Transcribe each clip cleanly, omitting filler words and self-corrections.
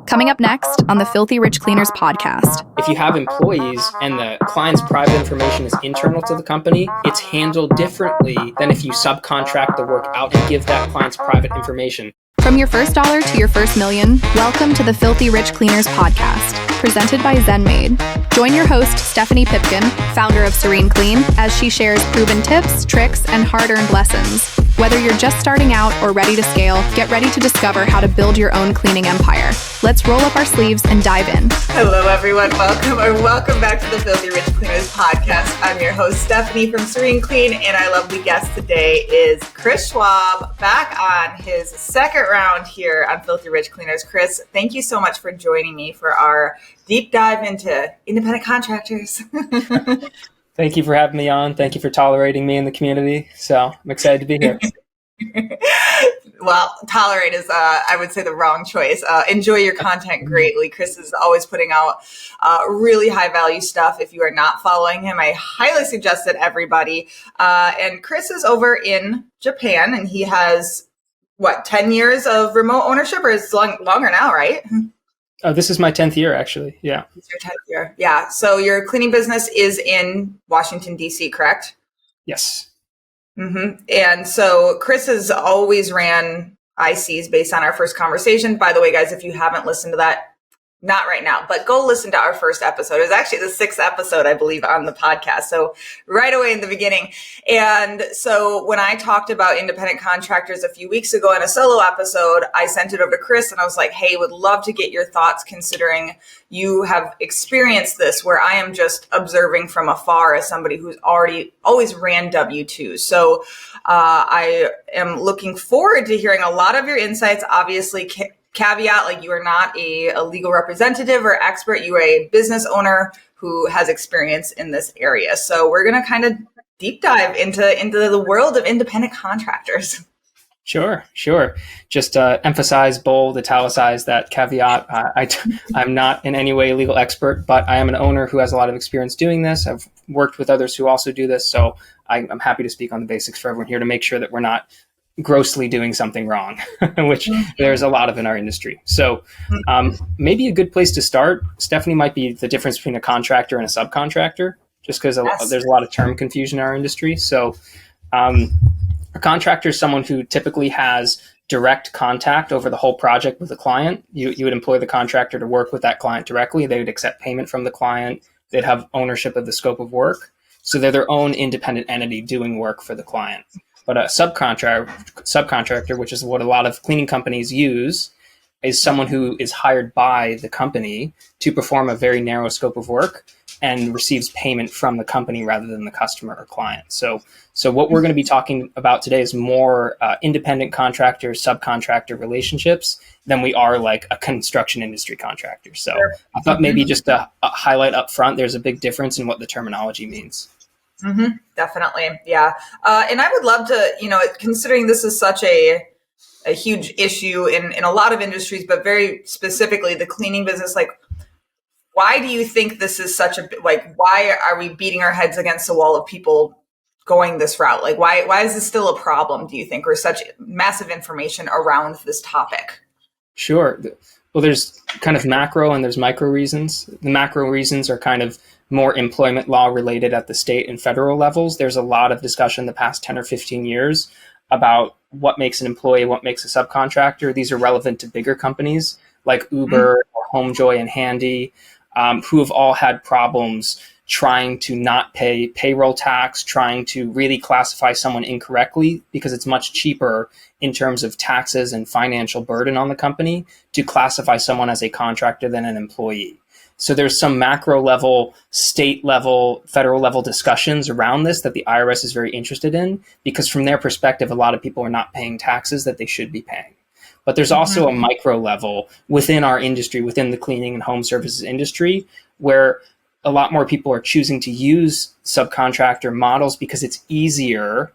Coming up next on the Filthy Rich Cleaners podcast. If you have employees and the client's private information is internal to the company, it's handled differently than if you subcontract the work out and give that client's private information. From your first dollar to your first million, welcome to the Filthy Rich Cleaners podcast, presented by ZenMade. Join your host, Stephanie Pipkin, founder of Serene Clean, as she shares proven tips, tricks, and hard-earned lessons. Whether you're just starting out or ready to scale, get ready to discover how to build your own cleaning empire. Let's roll up our sleeves and dive in. Hello, everyone. Welcome back to the Filthy Rich Cleaners podcast. I'm your host, Stephanie from Serene Clean, and our lovely guest today is Chris Schwab, back on his second round here on Filthy Rich Cleaners. Chris, thank you so much for joining me for our deep dive into independent contractors. Thank you for having me on. Thank you for tolerating me in the community. So I'm excited to be here. Well, tolerate is, I would say, the wrong choice. Enjoy your content greatly. Chris is always putting out really high value stuff. If you are not following him, I highly suggest that everybody. And Chris is over in Japan, and he has, 10 years of remote ownership, or it's longer now, right? Oh, this is my 10th year, actually. Yeah. It's your 10th year. Yeah. So your cleaning business is in Washington, D.C., correct? Yes. Mm-hmm. And so Chris has always ran ICs based on our first conversation. By the way, guys, if you haven't listened to that, not right now, but go listen to our first episode. It was actually the 6th episode, I believe, on the podcast. So right away in the beginning. And so when I talked about independent contractors a few weeks ago in a solo episode, I sent it over to Chris and I was like, hey, would love to get your thoughts, considering you have experienced this where I am just observing from afar as somebody who's always ran W-2. So I am looking forward to hearing a lot of your insights. Obviously, caveat, like, you are not a legal representative or expert. You are a business owner who has experience in this area. So we're going to kind of deep dive into the world of independent contractors. Sure. Just emphasize, bold, italicize that caveat. I'm not in any way a legal expert, but I am an owner who has a lot of experience doing this. I've worked with others who also do this. So I'm happy to speak on the basics for everyone here to make sure that we're not grossly doing something wrong, which there's a lot of in our industry. So maybe a good place to start, Stephanie, might be the difference between a contractor and a subcontractor, just because there's a lot of term confusion in our industry. So a contractor is someone who typically has direct contact over the whole project with the client. You would employ the contractor to work with that client directly. They would accept payment from the client. They'd have ownership of the scope of work. So they're their own independent entity doing work for the client. But a subcontractor, which is what a lot of cleaning companies use, is someone who is hired by the company to perform a very narrow scope of work and receives payment from the company rather than the customer or client. So what we're going to be talking about today is more independent contractor, subcontractor relationships than we are like a construction industry contractor. So I thought maybe just to highlight up front, there's a big difference in what the terminology means. Mm-hmm, definitely. Yeah. And I would love to, considering this is such a huge issue in a lot of industries, but very specifically the cleaning business, like, why do you think this is why are we beating our heads against the wall of people going this route? Like, why is this still a problem, do you think, or such massive information around this topic? Sure. Well, there's kind of macro and there's micro reasons. The macro reasons are kind of more employment law related at the state and federal levels. There's a lot of discussion the past 10 or 15 years about what makes an employee, what makes a subcontractor. These are relevant to bigger companies like Uber or HomeJoy and Handy, who have all had problems trying to not pay payroll tax, trying to really classify someone incorrectly, because it's much cheaper in terms of taxes and financial burden on the company to classify someone as a contractor than an employee. So there's some macro level, state level, federal level discussions around this that the IRS is very interested in, because from their perspective, a lot of people are not paying taxes that they should be paying. But there's also a micro level within our industry, within the cleaning and home services industry, where a lot more people are choosing to use subcontractor models because it's easier.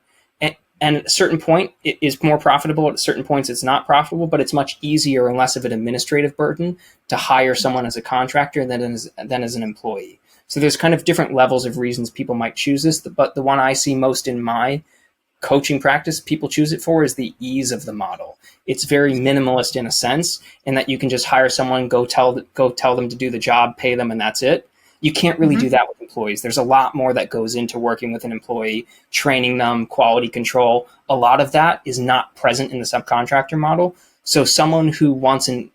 And at a certain point, it is more profitable. At certain points, it's not profitable, but it's much easier and less of an administrative burden to hire someone as a contractor than as an employee. So there's kind of different levels of reasons people might choose this. But the one I see most in my coaching practice people choose it for is the ease of the model. It's very minimalist in a sense, in that you can just hire someone, go tell them to do the job, pay them, and that's it. You can't really do that with employees. There's a lot more that goes into working with an employee, training them, quality control. A lot of that is not present in the subcontractor model. So someone who wants an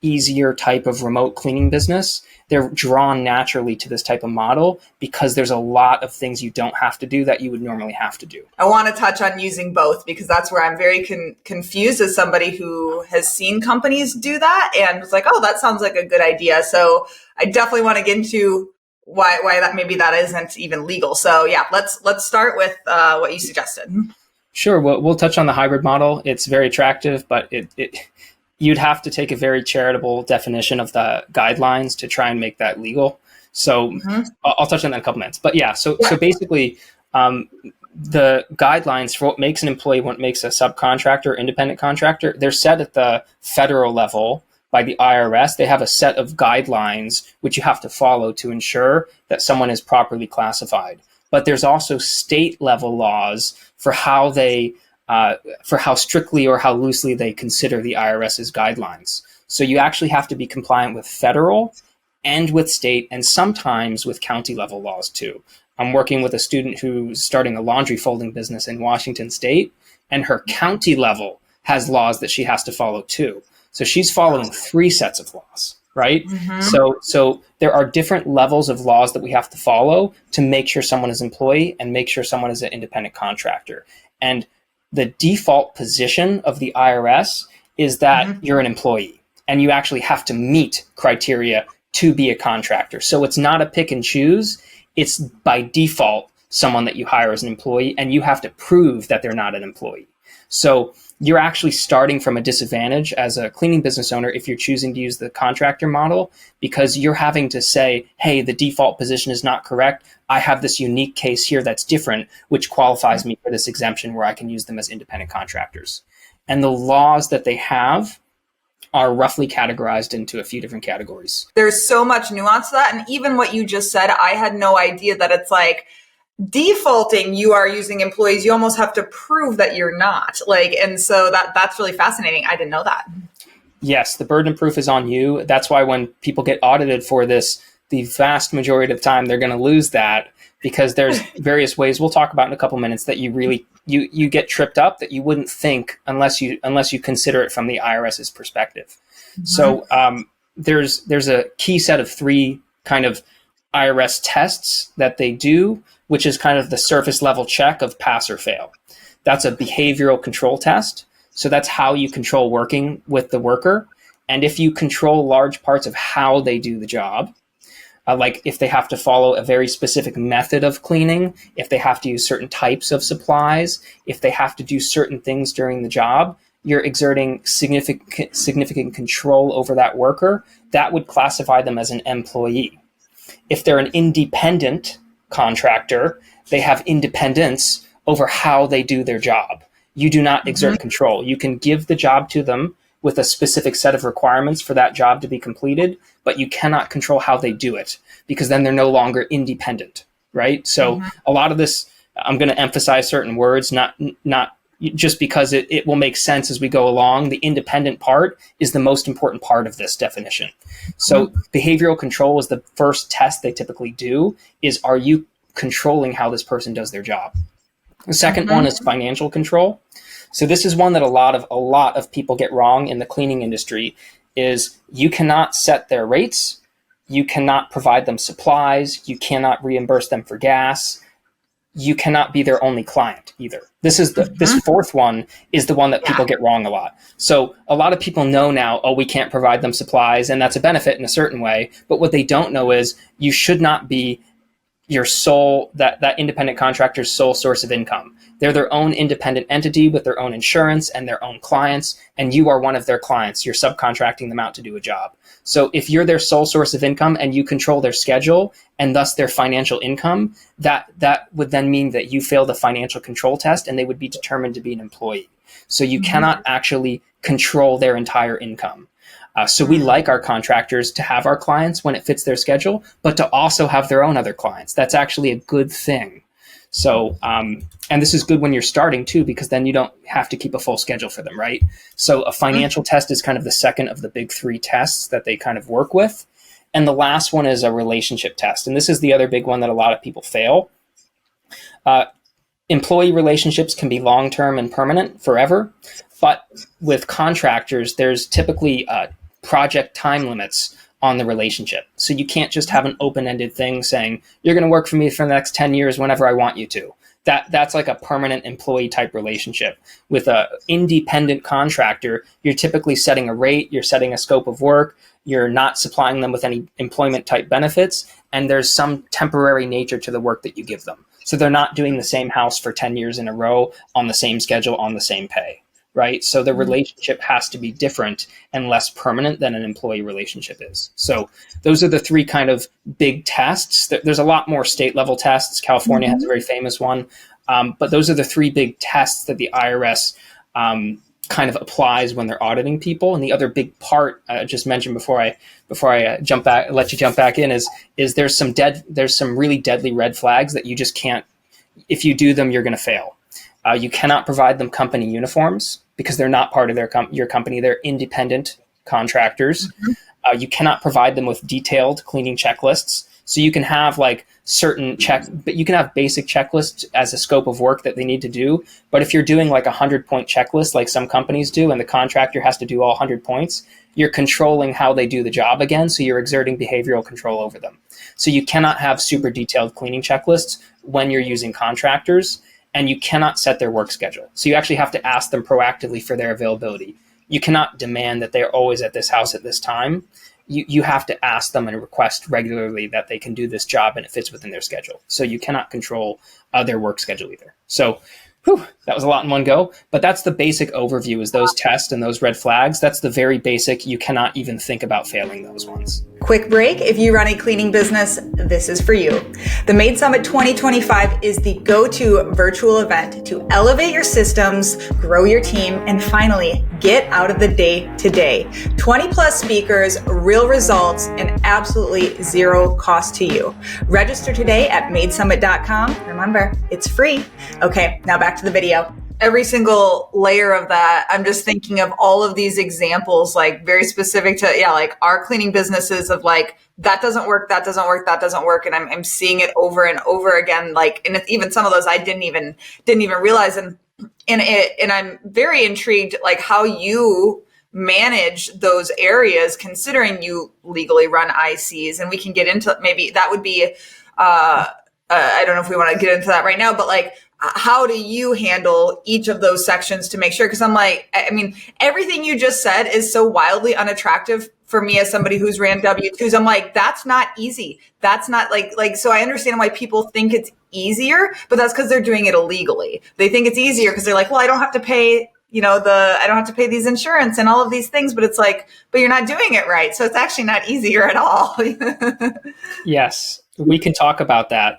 easier type of remote cleaning business, they're drawn naturally to this type of model because there's a lot of things you don't have to do that you would normally have to do. I want to touch on using both because that's where I'm very confused as somebody who has seen companies do that and was like, oh, that sounds like a good idea. So I definitely want to get into why that maybe that isn't even legal. So yeah, let's start with what you suggested. Sure. We'll touch on the hybrid model. It's very attractive, but you'd have to take a very charitable definition of the guidelines to try and make that legal. So I'll touch on that in a couple minutes. But yeah, so basically, the guidelines for what makes an employee, what makes a subcontractor, independent contractor, they're set at the federal level by the IRS. They have a set of guidelines which you have to follow to ensure that someone is properly classified. But there's also state level laws for how how strictly or how loosely they consider the IRS's guidelines. So you actually have to be compliant with federal and with state and sometimes with county level laws too. I'm working with a student who's starting a laundry folding business in Washington State, and her county level has laws that she has to follow too. So she's following 3 sets of laws, right? So there are different levels of laws that we have to follow to make sure someone is an employee and make sure someone is an independent contractor. And the default position of the IRS is that you're an employee and you actually have to meet criteria to be a contractor. So it's not a pick and choose. It's by default someone that you hire as an employee, and you have to prove that they're not an employee. So you're actually starting from a disadvantage as a cleaning business owner if you're choosing to use the contractor model, because you're having to say, hey, the default position is not correct. I have this unique case here that's different, which qualifies me for this exemption where I can use them as independent contractors. And the laws that they have are roughly categorized into a few different categories. There's so much nuance to that. And even what you just said, I had no idea that it's like defaulting, you are using employees. You almost have to prove that you're not. And so that's really fascinating. I didn't know that. Yes, the burden of proof is on you. That's why when people get audited for this, the vast majority of the time they're going to lose that, because there's various ways we'll talk about in a couple minutes that you really you get tripped up that you wouldn't think unless you consider it from the IRS's perspective. So there's a key set of 3 kind of IRS tests that they do, which is kind of the surface level check of pass or fail. That's a behavioral control test. So that's how you control working with the worker. And if you control large parts of how they do the job, like if they have to follow a very specific method of cleaning, if they have to use certain types of supplies, if they have to do certain things during the job, you're exerting significant control over that worker. That would classify them as an employee. If they're an independent contractor, they have independence over how they do their job. You do not exert control. You can give the job to them with a specific set of requirements for that job to be completed, but you cannot control how they do it, because then they're no longer independent, right? So a lot of this, I'm going to emphasize certain words, not just because it will make sense as we go along. The independent part is the most important part of this definition. So behavioral control is the first test they typically do, is are you controlling how this person does their job? The second one is financial control. So this is one that a lot of people get wrong in the cleaning industry, is you cannot set their rates, you cannot provide them supplies, you cannot reimburse them for gas, you cannot be their only client either. This is this fourth one is the one that people get wrong a lot. So a lot of people know now, we can't provide them supplies, and that's a benefit in a certain way. But what they don't know is you should not be your sole, that independent contractor's sole source of income. They're their own independent entity with their own insurance and their own clients, and you are one of their clients. You're subcontracting them out to do a job. So if you're their sole source of income and you control their schedule and thus their financial income, that would then mean that you fail the financial control test and they would be determined to be an employee. So you cannot actually control their entire income. So we like our contractors to have our clients when it fits their schedule, but to also have their own other clients. That's actually a good thing. So, and this is good when you're starting too, because then you don't have to keep a full schedule for them, right? So a financial test is kind of the second of the big three tests that they kind of work with. And the last one is a relationship test. And this is the other big one that a lot of people fail. Employee relationships can be long-term and permanent forever, but with contractors, there's typically project time limits on the relationship. So you can't just have an open-ended thing saying, you're going to work for me for the next 10 years whenever I want you to. That's like a permanent employee type relationship. With an independent contractor, you're typically setting a rate, you're setting a scope of work, you're not supplying them with any employment type benefits, and there's some temporary nature to the work that you give them. So they're not doing the same house for 10 years in a row on the same schedule, on the same pay, right? So the relationship has to be different and less permanent than an employee relationship is. So those are the three kind of big tests. There's a lot more state level tests. California has a very famous one. But those are the three big tests that the IRS kind of applies when they're auditing people. And the other big part I just mentioned before I let you jump back in is there's some really deadly red flags that you just can't, if you do them, you're going to fail. You cannot provide them company uniforms because they're not part of your company. They're independent contractors. You cannot provide them with detailed cleaning checklists. So you can have like but you can have basic checklists as a scope of work that they need to do. But if you're doing like 100-point checklist, like some companies do, and the contractor has to do all 100 points, you're controlling how they do the job again. So you're exerting behavioral control over them. So you cannot have super detailed cleaning checklists when you're using contractors, and you cannot set their work schedule. So you actually have to ask them proactively for their availability. You cannot demand that they're always at this house at this time. You have to ask them and request regularly that they can do this job and it fits within their schedule. So you cannot control their work schedule either. So that was a lot in one go, but that's the basic overview is those tests and those red flags. That's the very basic. You cannot even think about failing those ones. Quick break. If you run a cleaning business, this is for you. The Made Summit 2025 is the go-to virtual event to elevate your systems, grow your team, and finally get out of the day-to-day. 20 plus speakers, real results, and absolutely zero cost to you. Register today at madesummit.com. Remember, it's free. Okay, now back to the video. Every single layer of that, I'm just thinking of all of these examples, like very specific to, like our cleaning businesses of like, that doesn't work, that doesn't work, that doesn't work. And I'm seeing it over and over again. Like, and even some of those I didn't even realize. And I'm very intrigued, like how you manage those areas, considering you legally run ICs. And we can get into, maybe that would be, I don't know if we want to get into that right now, but like, how do you handle each of those sections to make sure? Because I'm like, I mean, everything you just said is so wildly unattractive for me as somebody who's ran W-2s. I'm like, that's not easy. That's not like, so I understand why people think it's easier, but that's because they're doing it illegally. They think it's easier because they're like, well, I don't have to pay, I don't have to pay these insurance and all of these things, but it's like, but you're not doing it right. So it's actually not easier at all. Yes, we can talk about that.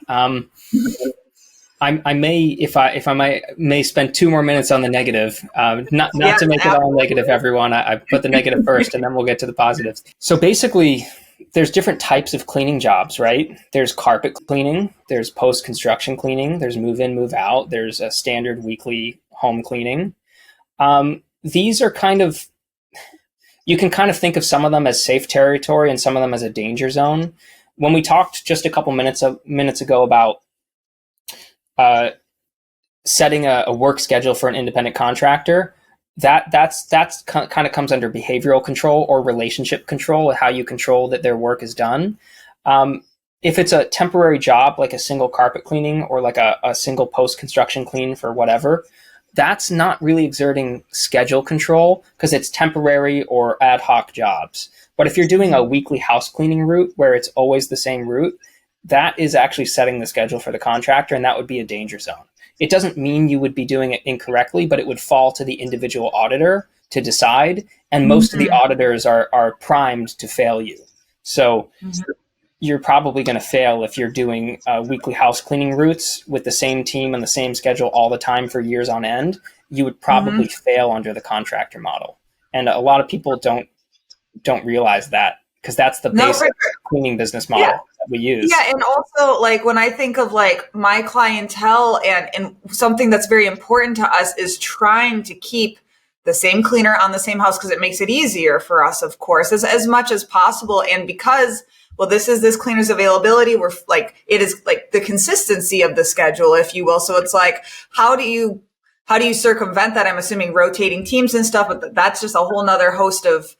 I may spend 2 more minutes on the negative, not to make it all negative, everyone. I put the negative first and then we'll get to the positives. So basically, there's different types of cleaning jobs, right? There's carpet cleaning, there's post-construction cleaning, there's move-in, move-out, there's a standard weekly home cleaning. These are kind of, you can kind of think of some of them as safe territory and some of them as a danger zone. When we talked just a couple minutes ago about setting a work schedule for an independent contractor, that's kind of comes under behavioral control or relationship control, how you control that their work is done. If it's a temporary job, like a single carpet cleaning or like a single post-construction clean for whatever, that's not really exerting schedule control because it's temporary or ad hoc jobs. But if you're doing a weekly house cleaning route where it's always the same route, that is actually setting the schedule for the contractor, and that would be a danger zone. It doesn't mean you would be doing it incorrectly, but it would fall to the individual auditor to decide, and most of the auditors are primed to fail you. So you're probably going to fail if you're doing weekly house cleaning routes with the same team and the same schedule all the time for years on end. You would probably fail under the contractor model. And a lot of people don't realize that because that's the basic cleaning business model. that we use. Yeah. And also like when I think of like my clientele and something that's very important to us is trying to keep the same cleaner on the same house because it makes it easier for us, of course, as much as possible. And because, well, this is this cleaner's availability, we're like, it is like the consistency of the schedule, if you will. So it's like, how do you circumvent that? I'm assuming rotating teams and stuff, but that's just a whole nother host of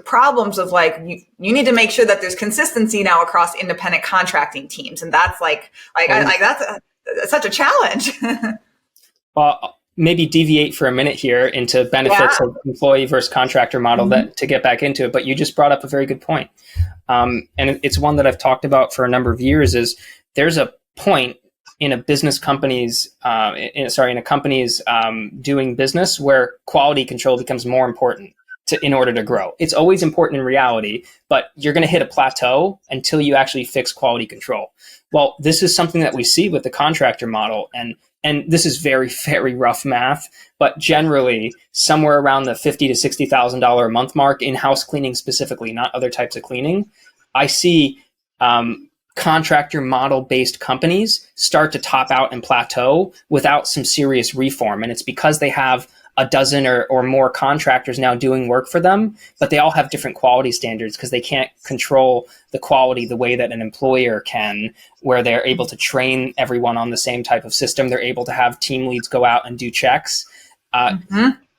problems of like, you need to make sure that there's consistency now across independent contracting teams. And that's that's such a challenge. Well, maybe deviate for a minute here into benefits of employee versus contractor model that to get back into it. But you just brought up a very good point. And it's one that I've talked about for a number of years is there's a point in a business company's, in a company's doing business where quality control becomes more important in order to grow. It's always important in reality, but you're going to hit a plateau until you actually fix quality control. Well, this is something that we see with the contractor model. And this is very, very rough math, but generally somewhere around the $50,000 to $60,000 a month mark in house cleaning specifically, not other types of cleaning. I see contractor model based companies start to top out and plateau without some serious reform. And it's because they have a dozen or more contractors now doing work for them, but they all have different quality standards because they can't control the quality the way that an employer can, where they're able to train everyone on the same type of system. They're able to have team leads go out and do checks.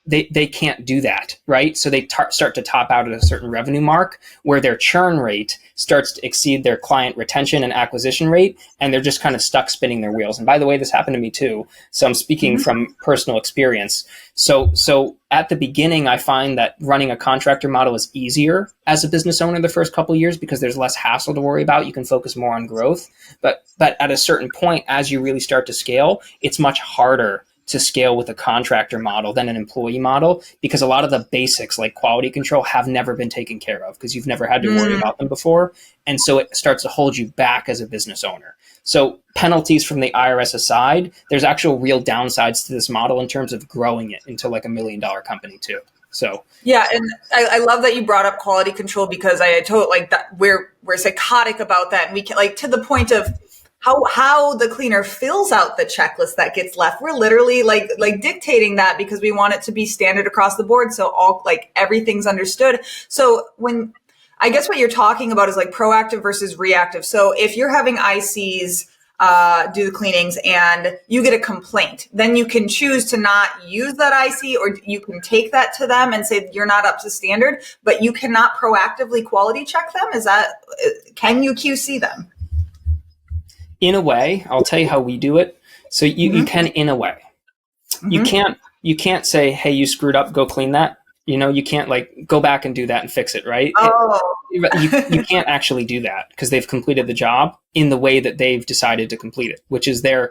They can't do that, right? So they start to top out at a certain revenue mark where their churn rate starts to exceed their client retention and acquisition rate, and they're just kind of stuck spinning their wheels. And by the way, this happened to me too. So I'm speaking from personal experience. So at the beginning, I find that running a contractor model is easier as a business owner the first couple of years because there's less hassle to worry about. You can focus more on growth. But at a certain point, as you really start to scale, it's much harder to scale with a contractor model than an employee model because a lot of the basics like quality control have never been taken care of because you've never had to worry about them before. And so it starts to hold you back as a business owner. So penalties from the IRS aside, there's actual real downsides to this model in terms of growing it into like $1 million company too. So yeah, and I love that you brought up quality control because I told like that we're psychotic about that, and we can like to the point of how the cleaner fills out the checklist that gets left. We're literally like dictating that because we want it to be standard across the board. So all like everything's understood. So when I guess what you're talking about is like proactive versus reactive. So if you're having ICs do the cleanings and you get a complaint, then you can choose to not use that IC, or you can take that to them and say you're not up to standard, but you cannot proactively quality check them. Can you QC them? In a way, I'll tell you how we do it. So you can, in a way, you can't say, hey, you screwed up, go clean that. You can't like go back and do that and fix it, right? You can't actually do that because they've completed the job in the way that they've decided to complete it, which is their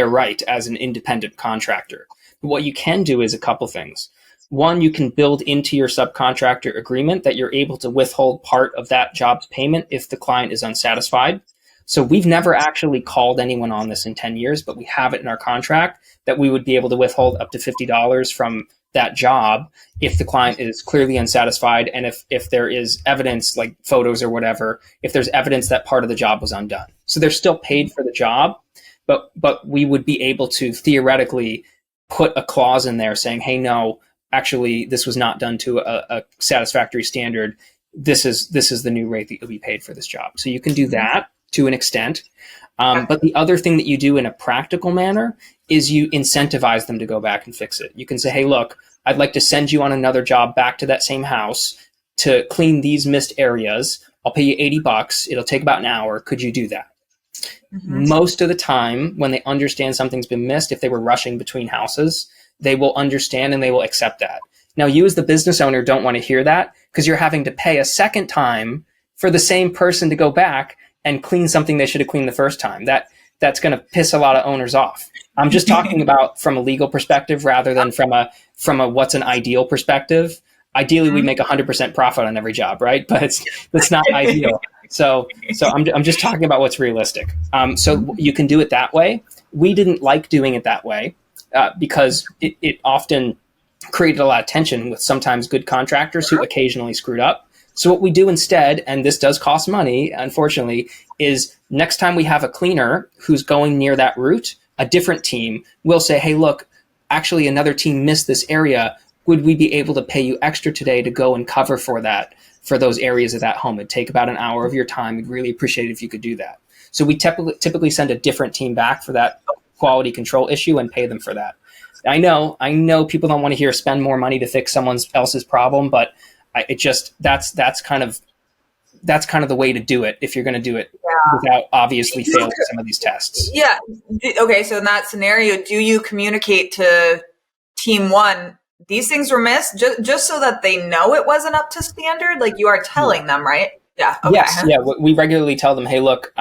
right as an independent contractor. But what you can do is a couple things. One, you can build into your subcontractor agreement that you're able to withhold part of that job's payment if the client is unsatisfied. So we've never actually called anyone on this in 10 years, but we have it in our contract that we would be able to withhold up to $50 from that job if the client is clearly unsatisfied and if there is evidence like photos or whatever, if there's evidence that part of the job was undone. So they're still paid for the job, but we would be able to theoretically put a clause in there saying, hey, no, actually, this was not done to a satisfactory standard. This is the new rate that you'll be paid for this job. So you can do that to an extent. But the other thing that you do in a practical manner is you incentivize them to go back and fix it. You can say, hey, look, I'd like to send you on another job back to that same house to clean these missed areas. I'll pay you $80. It'll take about an hour. Could you do that? Most of the time when they understand something's been missed, if they were rushing between houses, they will understand and they will accept that. Now, you as the business owner don't want to hear that because you're having to pay a second time for the same person to go back and clean something they should have cleaned the first time. That's going to piss a lot of owners off. I'm just talking about from a legal perspective rather than from a what's an ideal perspective. Ideally, we make 100% profit on every job, right? But it's not ideal. So I'm just talking about what's realistic. So you can do it that way. We didn't like doing it that way because it often created a lot of tension with sometimes good contractors who occasionally screwed up. So what we do instead, and this does cost money, unfortunately, is next time we have a cleaner who's going near that route, a different team will say, hey, look, actually another team missed this area. Would we be able to pay you extra today to go and cover for those areas of that home? It'd take about an hour of your time. We'd really appreciate it if you could do that. So we typically send a different team back for that quality control issue and pay them for that. I know people don't want to hear spend more money to fix someone else's problem, but that's kind of the way to do it if you're going to do it without obviously failing some of these tests. Yeah. Okay. So in that scenario, do you communicate to team one, these things were missed, just so that they know it wasn't up to standard? Like, you are telling them, right? Yeah. Okay. Yes. Yeah. We regularly tell them, hey, look,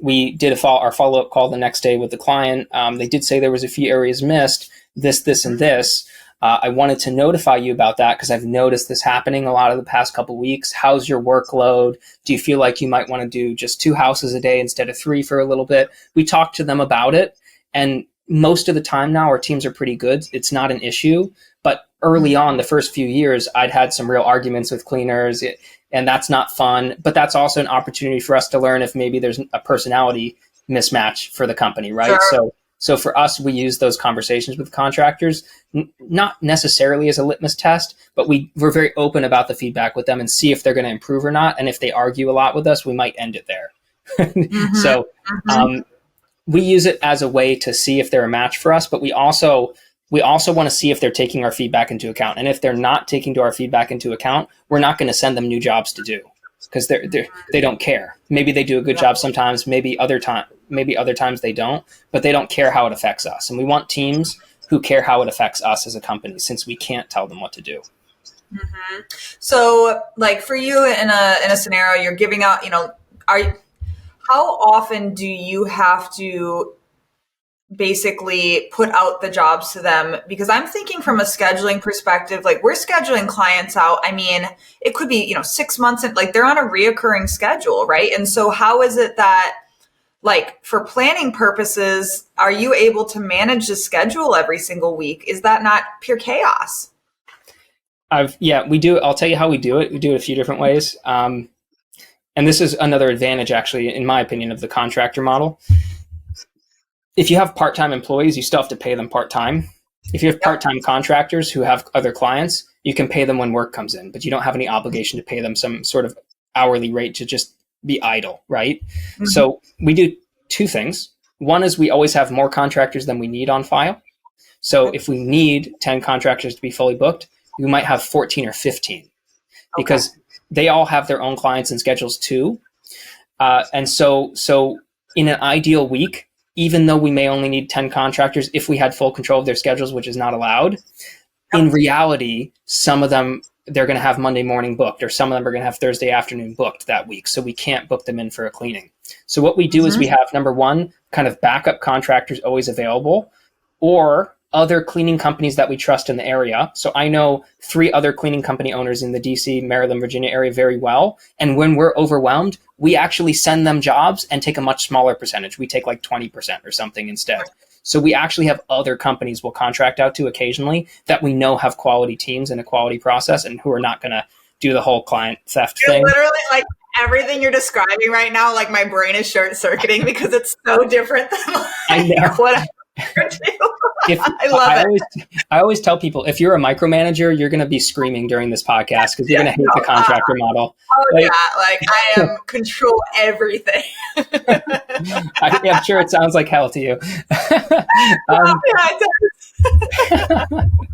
we did our follow-up call the next day with the client. They did say there was a few areas missed, this, and this. I wanted to notify you about that because I've noticed this happening a lot of the past couple of weeks. How's your workload? Do you feel like you might want to do just 2 houses a day instead of 3 for a little bit? We talked to them about it, and most of the time now our teams are pretty good. It's not an issue. But early on, the first few years, I'd had some real arguments with cleaners, and that's not fun. But that's also an opportunity for us to learn if maybe there's a personality mismatch for the company, right? Sure. So for us, we use those conversations with contractors, not necessarily as a litmus test, but we're very open about the feedback with them and see if they're going to improve or not. And if they argue a lot with us, we might end it there. So we use it as a way to see if they're a match for us, but we also want to see if they're taking our feedback into account. And if they're not taking our feedback into account, we're not going to send them new jobs to do because they don't care. Maybe they do a good job sometimes, maybe other times they don't, but they don't care how it affects us. And we want teams who care how it affects us as a company, since we can't tell them what to do. Mm-hmm. So, like, for you in a scenario, you're giving out, how often do you have to basically put out the jobs to them? Because I'm thinking from a scheduling perspective, like, we're scheduling clients out. I mean, it could be, 6 months, and like, they're on a reoccurring schedule, right? And so how is it that, like, for planning purposes, are you able to manage the schedule every single week? Is that not pure chaos? We do. I'll tell you how we do it. We do it a few different ways. And this is another advantage, actually, in my opinion, of the contractor model. If you have part-time employees, you still have to pay them part-time. If you have part-time contractors who have other clients, you can pay them when work comes in, but you don't have any obligation to pay them some sort of hourly rate to just be idle, right? Mm-hmm. So we do 2 things. One is we always have more contractors than we need on file. So if we need 10 contractors to be fully booked, we might have 14 or 15 because they all have their own clients and schedules too. And so in an ideal week, even though we may only need 10 contractors, if we had full control of their schedules, which is not allowed, in reality, some of them, they're going to have Monday morning booked, or some of them are going to have Thursday afternoon booked that week. So we can't book them in for a cleaning. So what we do is we have, number one, kind of backup contractors always available, or other cleaning companies that we trust in the area. So I know 3 other cleaning company owners in the DC, Maryland, Virginia area very well. And when we're overwhelmed, we actually send them jobs and take a much smaller percentage. We take like 20% or something instead. So we actually have other companies we'll contract out to occasionally that we know have quality teams and a quality process and who are not going to do the whole client theft thing. Literally, like, everything you're describing right now, like, my brain is short circuiting because it's so different than what I do. I always tell people, if you're a micromanager, you're going to be screaming during this podcast because you're going to hate the contractor model. I am control everything. I'm sure it sounds like hell to you. It does.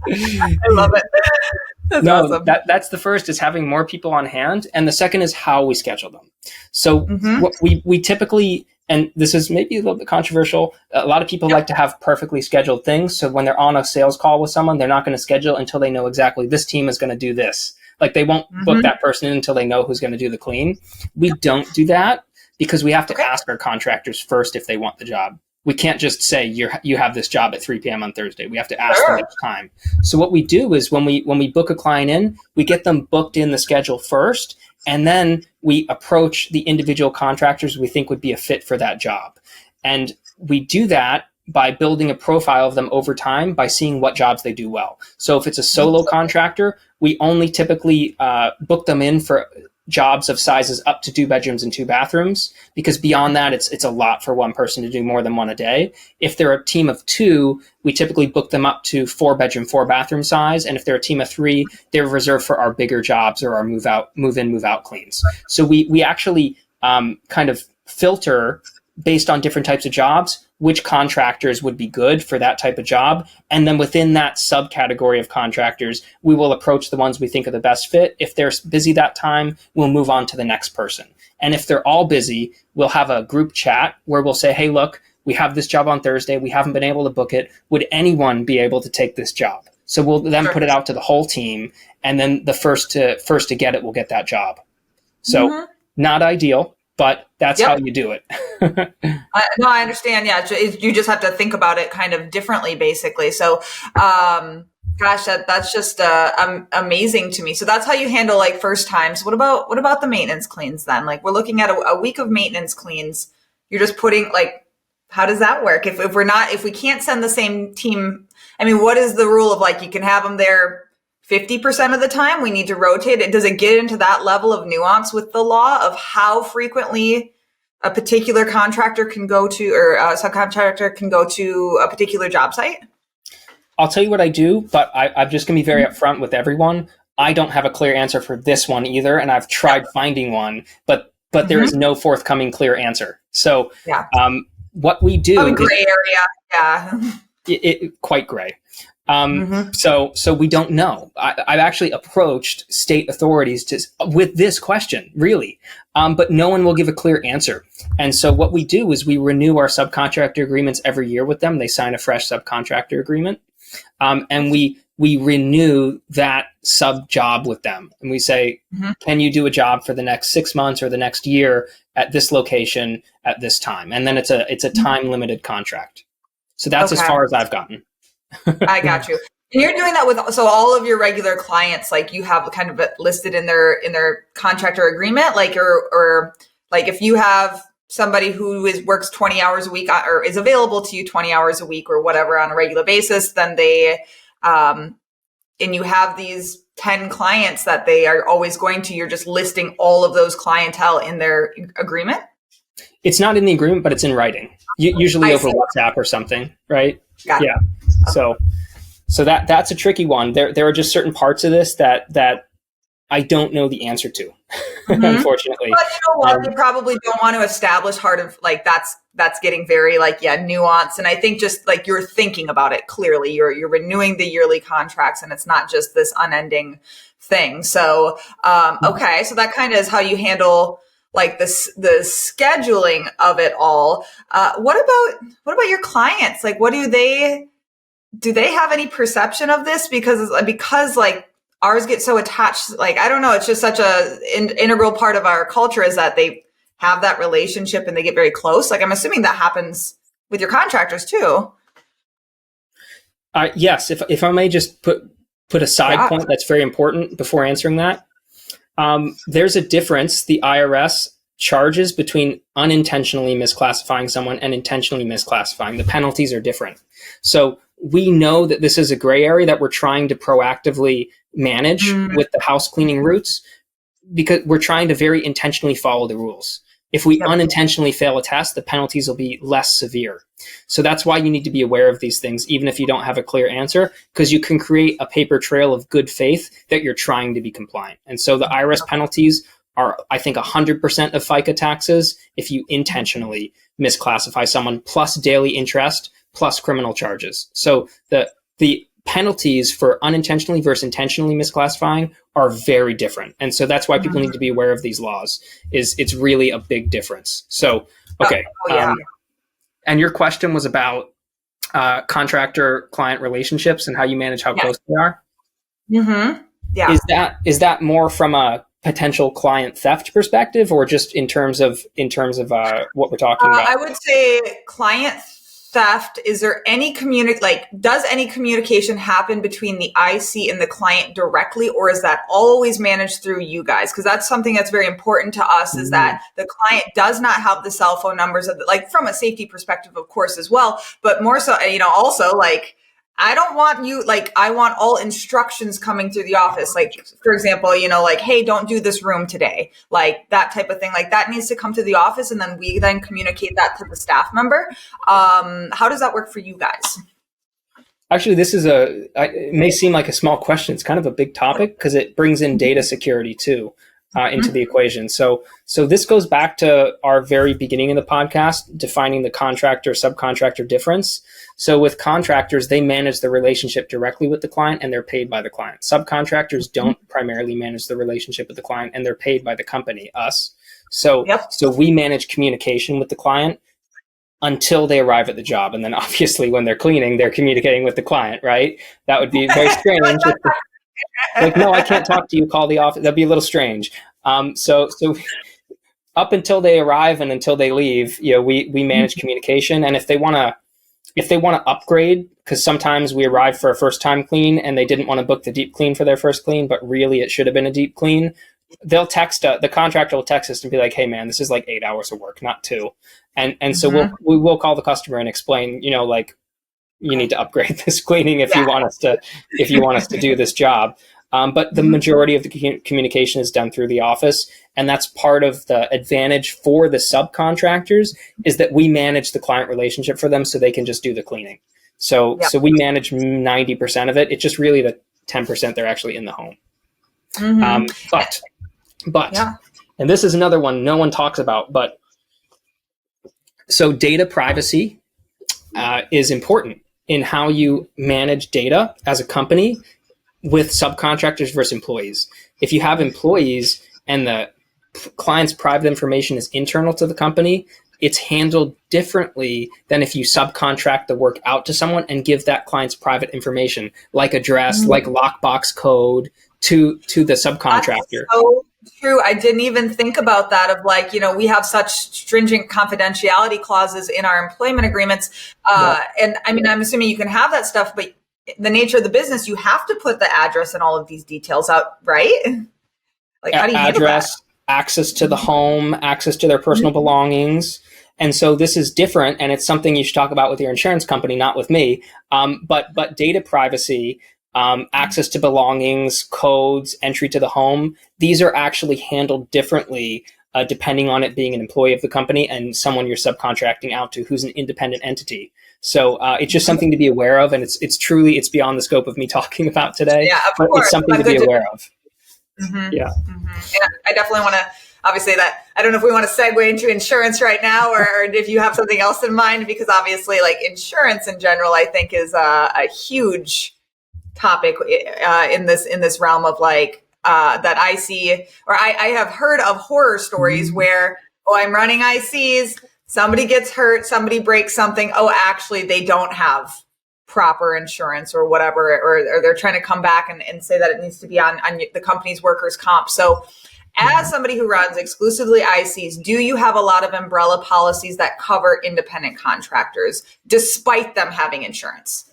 I love it. That's awesome. That's the first, is having more people on hand. And the second is how we schedule them. So what we typically, and this is maybe a little bit controversial, a lot of people like to have perfectly scheduled things. So when they're on a sales call with someone, they're not going to schedule until they know exactly this team is going to do this. Like, they won't book that person in until they know who's going to do the clean. We don't do that because we have to ask our contractors first if they want the job. We can't just say you have this job at 3 p.m. on Thursday. We have to ask them each time. So what we do is when we book a client in, we get them booked in the schedule first, and then we approach the individual contractors we think would be a fit for that job. And we do that by building a profile of them over time by seeing what jobs they do well. So if it's a solo contractor, we only typically book them in for jobs of sizes up to 2 bedrooms and 2 bathrooms, because beyond that, it's a lot for one person to do more than one a day. If they're a team of 2, we typically book them up to 4 bedroom, 4 bathroom size. And if they're a team of 3, they're reserved for our bigger jobs or our move in, move out cleans. So we actually kind of filter based on different types of jobs, which contractors would be good for that type of job. And then within that subcategory of contractors, we will approach the ones we think are the best fit. If they're busy that time, we'll move on to the next person. And if they're all busy, we'll have a group chat where we'll say, hey, look, we have this job on Thursday. We haven't been able to book it. Would anyone be able to take this job? So we'll then put it out to the whole team. And then the first to get it will get that job. So not ideal, but that's how you do it. No, I understand. Yeah. You just have to think about it kind of differently, basically. So, gosh, that's just amazing to me. So that's how you handle like first times. What about the maintenance cleans then? Like we're looking at a week of maintenance cleans. You're just putting like, how does that work? If we can't send the same team, I mean, what is the rule of like, you can have them there 50% of the time, we need to rotate it? Does it get into that level of nuance with the law of how frequently a particular contractor can go to, or a subcontractor can go to a particular job site? I'll tell you what I do, but I'm just going to be very upfront with everyone. I don't have a clear answer for this one either, and I've tried finding one, but there is no forthcoming clear answer. So what we do... Oh, gray area, quite gray. So we don't know. I've actually approached state authorities with this question, really, but no one will give a clear answer. And so what we do is we renew our subcontractor agreements every year with them. They sign a fresh subcontractor agreement, and we renew that sub job with them. And we say, can you do a job for the next 6 months or the next year at this location at this time? And then it's a time limited contract. So that's as far as I've gotten. I got you. And you're doing that with, so all of your regular clients, like you have kind of listed in their contractor agreement, like, or like if you have somebody who works 20 hours a week or is available to you 20 hours a week or whatever on a regular basis, then and you have these 10 clients that they are always going to, you're just listing all of those clientele in their agreement? It's not in the agreement, but it's in writing, usually over WhatsApp or something, right? Got it. Yeah. So that's a tricky one. There are just certain parts of this that I don't know the answer to, unfortunately. But you know what? You probably don't want to establish like that's getting very nuanced. And I think just like you're thinking about it clearly, you're renewing the yearly contracts, and it's not just this unending thing. So okay, so that kind of is how you handle like the scheduling of it all. What about your clients? Like, what do they have any perception of this? Because like ours get so attached, like, I don't know, it's just such integral part of our culture is that they have that relationship and they get very close. Like, I'm assuming that happens with your contractors too. Yes. If I may just put a side point that's very important before answering that. There's a difference the IRS charges between unintentionally misclassifying someone and intentionally misclassifying. The penalties are different. So we know that this is a gray area that we're trying to proactively manage with the house cleaning routes, because we're trying to very intentionally follow the rules. If we unintentionally fail a test, the penalties will be less severe. So that's why you need to be aware of these things, even if you don't have a clear answer, because you can create a paper trail of good faith that you're trying to be compliant. And so the IRS penalties are, I think, 100% of FICA taxes if you intentionally misclassify someone, plus daily interest, plus criminal charges. So the penalties for unintentionally versus intentionally misclassifying are very different. And so that's why people need to be aware of these laws. It's really a big difference. So, okay. And your question was about contractor-client relationships and how you manage how close they are? Yeah. Is that more from a potential client theft perspective, or just in terms of what we're talking about? I would say client theft, is there any does any communication happen between the IC and the client directly, or is that always managed through you guys? Because that's something that's very important to us, is that the client does not have the cell phone numbers of from a safety perspective, of course, as well, but more so, also I don't want you, I want all instructions coming through the office. For example, hey, don't do this room today. That type of thing. That needs to come to the office, and then we then communicate that to the staff member. How does that work for you guys? Actually, this is it may seem like a small question. It's kind of a big topic because it brings in data security too. Into the equation. So this goes back to our very beginning of the podcast, defining the contractor subcontractor difference. So with contractors, they manage the relationship directly with the client and they're paid by the client. Subcontractors don't primarily manage the relationship with the client and they're paid by the company, us. So we manage communication with the client until they arrive at the job. And then obviously when they're cleaning, they're communicating with the client, right? That would be very strange. No, I can't talk to you, call the office. That'd be a little strange. So up until they arrive and until they leave, we manage communication. And if they want to upgrade, because sometimes we arrive for a first time clean and they didn't want to book the deep clean for their first clean, but really it should have been a deep clean. They'll text, the contractor will text us and be like, hey man, this is 8 hours of work, not 2. And so we will call the customer and explain, you need to upgrade this cleaning if you want us to do this job. But the majority of the communication is done through the office. And that's part of the advantage for the subcontractors, is that we manage the client relationship for them so they can just do the cleaning. So we manage 90% of it. It's just really the 10% they're actually in the home. But and this is another one no one talks about, but so data privacy is important in how you manage data as a company with subcontractors versus employees. If you have employees and the client's private information is internal to the company, it's handled differently than if you subcontract the work out to someone and give that client's private information, like address, like lockbox code, to the subcontractor. That's so true. I didn't even think about that of we have such stringent confidentiality clauses in our employment agreements. And I mean, I'm assuming you can have that stuff, but the nature of the business, you have to put the address and all of these details out, right? How do you address, access to the home, access to their personal belongings. And so this is different, and it's something you should talk about with your insurance company, not with me. But data privacy, access to belongings, codes, entry to the home, these are actually handled differently depending on it being an employee of the company and someone you're subcontracting out to who's an independent entity. So it's just something to be aware of, and it's beyond the scope of me talking about today. Yeah, of course. It's something to be aware of. Yeah. And I definitely want to, obviously, that I don't know if we want to segue into insurance right now, or if you have something else in mind, because obviously insurance in general, I think is a huge topic in this realm of that I see, or I have heard of horror stories where, I'm running ICs, somebody gets hurt, somebody breaks something. Actually, they don't have proper insurance or whatever, or they're trying to come back and say that it needs to be on the company's workers' comp. So as somebody who runs exclusively ICs, do you have a lot of umbrella policies that cover independent contractors despite them having insurance?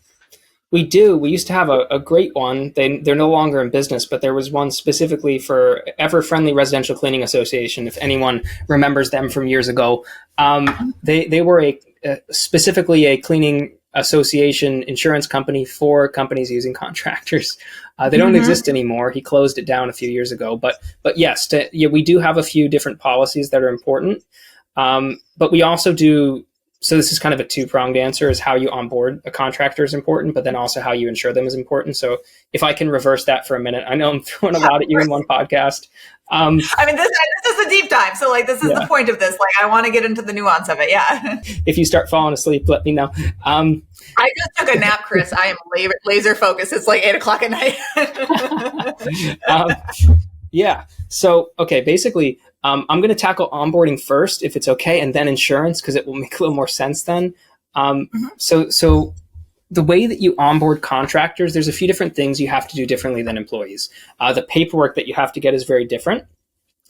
We do. We used to have a great one. They're no longer in business, but there was one specifically for Ever-Friendly Residential Cleaning Association, if anyone remembers them from years ago. They were specifically a cleaning association insurance company for companies using contractors. They don't exist anymore. He closed it down a few years ago. But yes, we do have a few different policies that are important. But we also do. So this is kind of a two-pronged answer, is how you onboard a contractor is important, but then also how you insure them is important. So if I can reverse that for a minute, I know I'm throwing a lot at you in one podcast. I mean, this is a deep dive. So this is the point of this. I want to get into the nuance of it. Yeah. If you start falling asleep, let me know. I just took a nap, Chris. I am laser focused. It's 8:00 at night. Yeah. So, okay, basically, I'm going to tackle onboarding first, if it's okay, and then insurance, because it will make a little more sense then. So the way that you onboard contractors, there's a few different things you have to do differently than employees. The paperwork that you have to get is very different.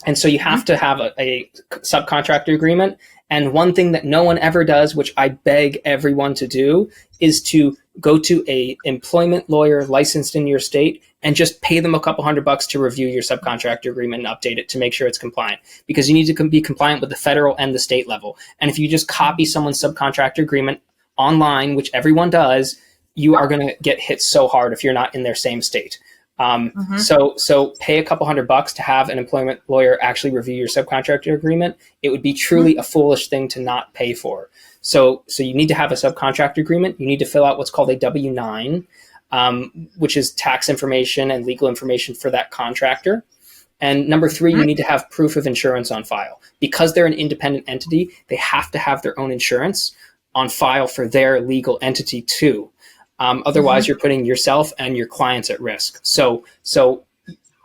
And so you have to have a subcontractor agreement. And one thing that no one ever does, which I beg everyone to do, is to go to a employment lawyer licensed in your state and just pay them a couple $100 to review your subcontractor agreement and update it to make sure it's compliant, because you need to be compliant with the federal and the state level. And if you just copy someone's subcontractor agreement online, which everyone does, you are going to get hit so hard if you're not in their same state. So pay a couple $100 to have an employment lawyer actually review your subcontractor agreement. It would be truly a foolish thing to not pay for. So you need to have a subcontractor agreement. You need to fill out what's called a W-9, which is tax information and legal information for that contractor. And number 3, you need to have proof of insurance on file. Because they're an independent entity, they have to have their own insurance on file for their legal entity too. Otherwise, you're putting yourself and your clients at risk. So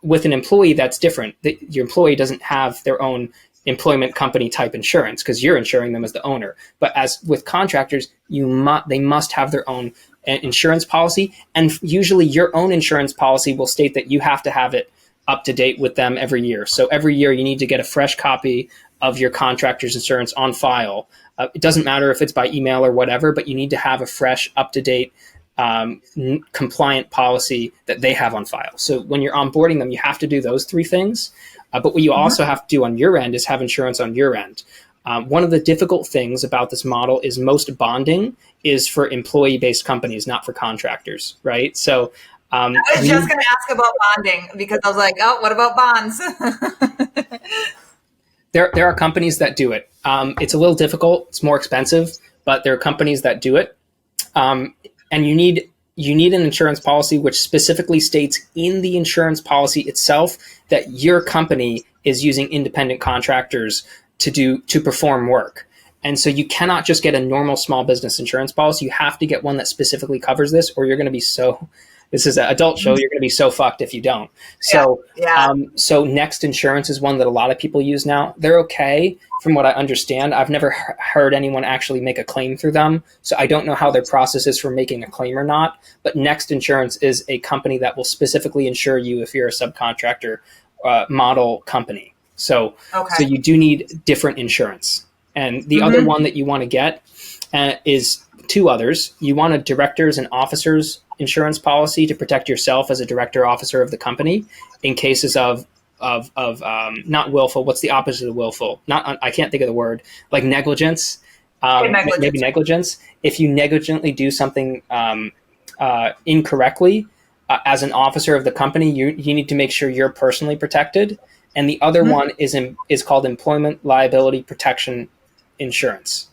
with an employee, that's different. Your employee doesn't have their own employment company type insurance because you're insuring them as the owner. But as with contractors, they must have their own insurance policy. And usually your own insurance policy will state that you have to have it up to date with them every year. So every year you need to get a fresh copy of your contractor's insurance on file. It doesn't matter if it's by email or whatever, but you need to have a fresh, up-to-date compliant policy that they have on file. So when you're onboarding them, you have to do those 3 things. But what you also have to do on your end is have insurance on your end. One of the difficult things about this model is most bonding is for employee-based companies, not for contractors, right? So I was just going to ask about bonding because I was like, oh, what about bonds? There are companies that do it. It's a little difficult. It's more expensive, but there are companies that do it. And you need an insurance policy which specifically states in the insurance policy itself that your company is using independent contractors to perform work. And so you cannot just get a normal small business insurance policy. You have to get one that specifically covers this, or you're going to be this is an adult show, you're going to be so fucked if you don't. So Next Insurance is one that a lot of people use now. They're okay from what I understand. I've never heard anyone actually make a claim through them. So I don't know how their process is for making a claim or not. But Next Insurance is a company that will specifically insure you if you're a subcontractor model company. So you do need different insurance. And the other one that you want to get is 2 others. You want a directors and officers insurance policy to protect yourself as a director or officer of the company in cases of not willful. What's the opposite of willful? I can't think of the word. Like negligence. Maybe negligence. If you negligently do something incorrectly as an officer of the company, you need to make sure you're personally protected. And the other one is called Employment Liability Protection Insurance,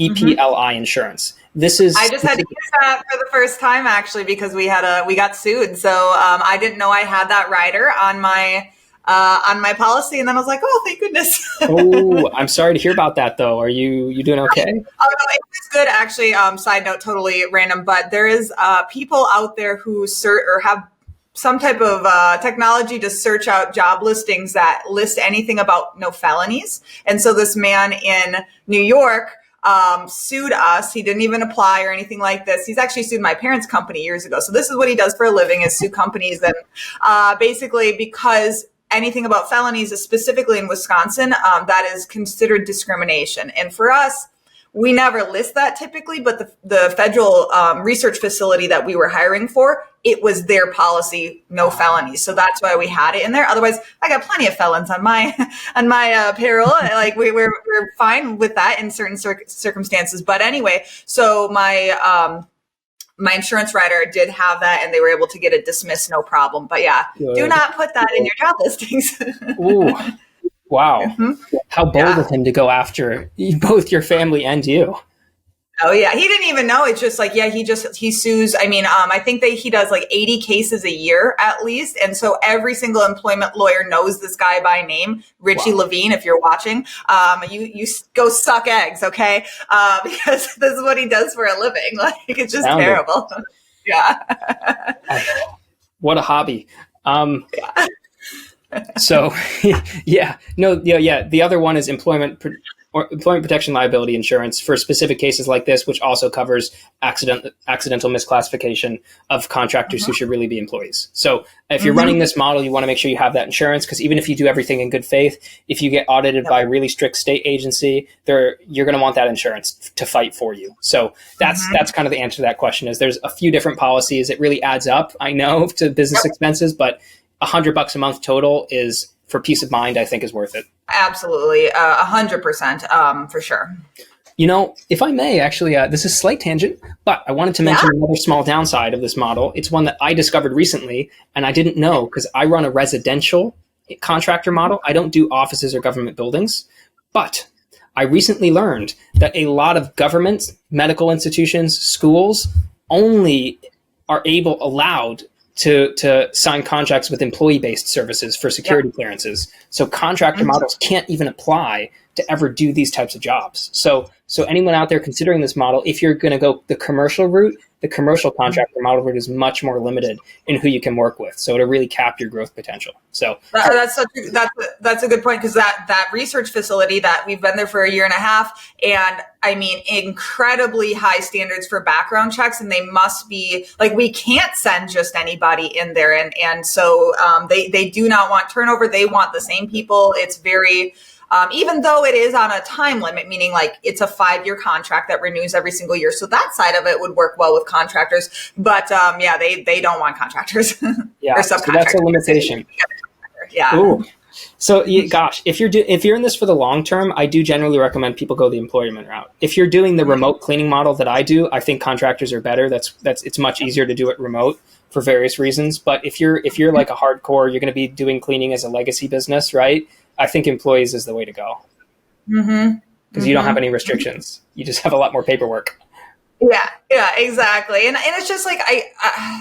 EPLI insurance. I just had to use that for the first time actually because we got sued. So I didn't know I had that rider on my policy, and then I was like, oh, thank goodness. Oh, I'm sorry to hear about that though. Are you doing okay? Oh no, it was good actually. Side note, totally random, but there is people out there who have some type of technology to search out job listings that list anything about no felonies. And so this man in New York sued us. He didn't even apply or anything like this. He's actually sued my parents' company years ago. So this is what he does for a living, is sue companies. And basically because anything about felonies is specifically in Wisconsin, that is considered discrimination. And for us, we never list that typically, but the federal research facility that we were hiring for, it was their policy, no felonies. So that's why we had it in there. Otherwise, I got plenty of felons on my payroll. Like we're fine with that in certain circumstances. But anyway, so my insurance rider did have that, and they were able to get it dismissed, no problem. But yeah, do not put that in your job listings. Ooh. Wow. How bold of him to go after both your family and you. Oh yeah. He didn't even know. It's just like, yeah, he sues. I mean, I think he does like 80 cases a year at least. And so every single employment lawyer knows this guy by name, Richie Levine, if you're watching, you go suck eggs. Okay. Because this is what he does for a living. Like, it's just terrible. Yeah. What a hobby. So, The other one is employment or employment protection liability insurance for specific cases like this, which also covers accidental misclassification of contractors who should really be employees. So if you're running this model, you want to make sure you have that insurance, because even if you do everything in good faith, if you get audited by a really strict state agency, you're going to want that insurance to fight for you. So that's kind of the answer to that question. Is there's a few different policies. It really adds up, I know, to business expenses, but $100 a month total is, for peace of mind, I think is worth it. Absolutely. 100%, for sure. You know, if I may, actually, this is a slight tangent, but I wanted to mention another small downside of this model. It's one that I discovered recently, and I didn't know, because I run a residential contractor model. I don't do offices or government buildings, but I recently learned that a lot of government, medical institutions, schools only are allowed to sign contracts with employee-based services for security clearances. So contractor models can't even apply to ever do these types of jobs. So anyone out there considering this model, if you're going to go the commercial route, the commercial contractor model route is much more limited in who you can work with. So to really cap your growth potential. So that's a good point, because that research facility that we've been there for a year and a half, and I mean, incredibly high standards for background checks, and they must be like, we can't send just anybody in there. And so they do not want turnover. They want the same people. It's very, even though it is on a time limit, meaning like it's a 5-year contract that renews every single year. So that side of it would work well with contractors. But they don't want contractors or subcontractors. So that's a limitation. Yeah. Ooh. So gosh, if you're in this for the long term, I do generally recommend people go the employment route. If you're doing the remote cleaning model that I do, I think contractors are better. It's much easier to do it remote for various reasons. But if you're like a hardcore, you're going to be doing cleaning as a legacy business, right? I think employees is the way to go. Because you don't have any restrictions. You just have a lot more paperwork. Yeah, exactly. And it's just like,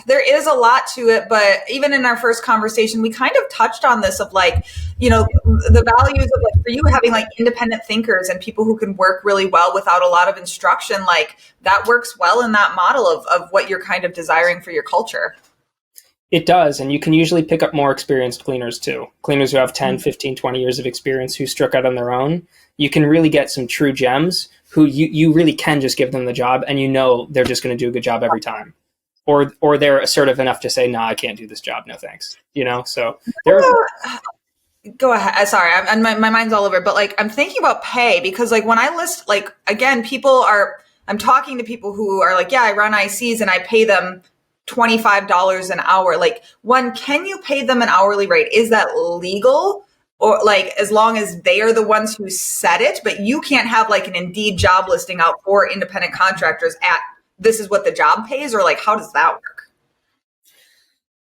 there is a lot to it, but even in our first conversation, we kind of touched on this of like, you know, the values of like, for you having like independent thinkers and people who can work really well without a lot of instruction, like that works well in that model of what you're kind of desiring for your culture. It does. And you can usually pick up more experienced cleaners too. Cleaners who have 10, 15, 20 years of experience who struck out on their own. You can really get some true gems who you really can just give them the job, and you know they're just going to do a good job every time. Or they're assertive enough to say, "No, I can't do this job. No thanks." You know, so go ahead. Sorry, my mind's all over. But like, I'm thinking about pay, because like when I list, like, again, I'm talking to people who are like, yeah, I run ICs and I pay them $25 an hour. Like, can you pay them an hourly rate? Is that legal? Or like, as long as they are the ones who set it, but you can't have like an Indeed job listing out for independent contractors at this is what the job pays, or like, how does that work?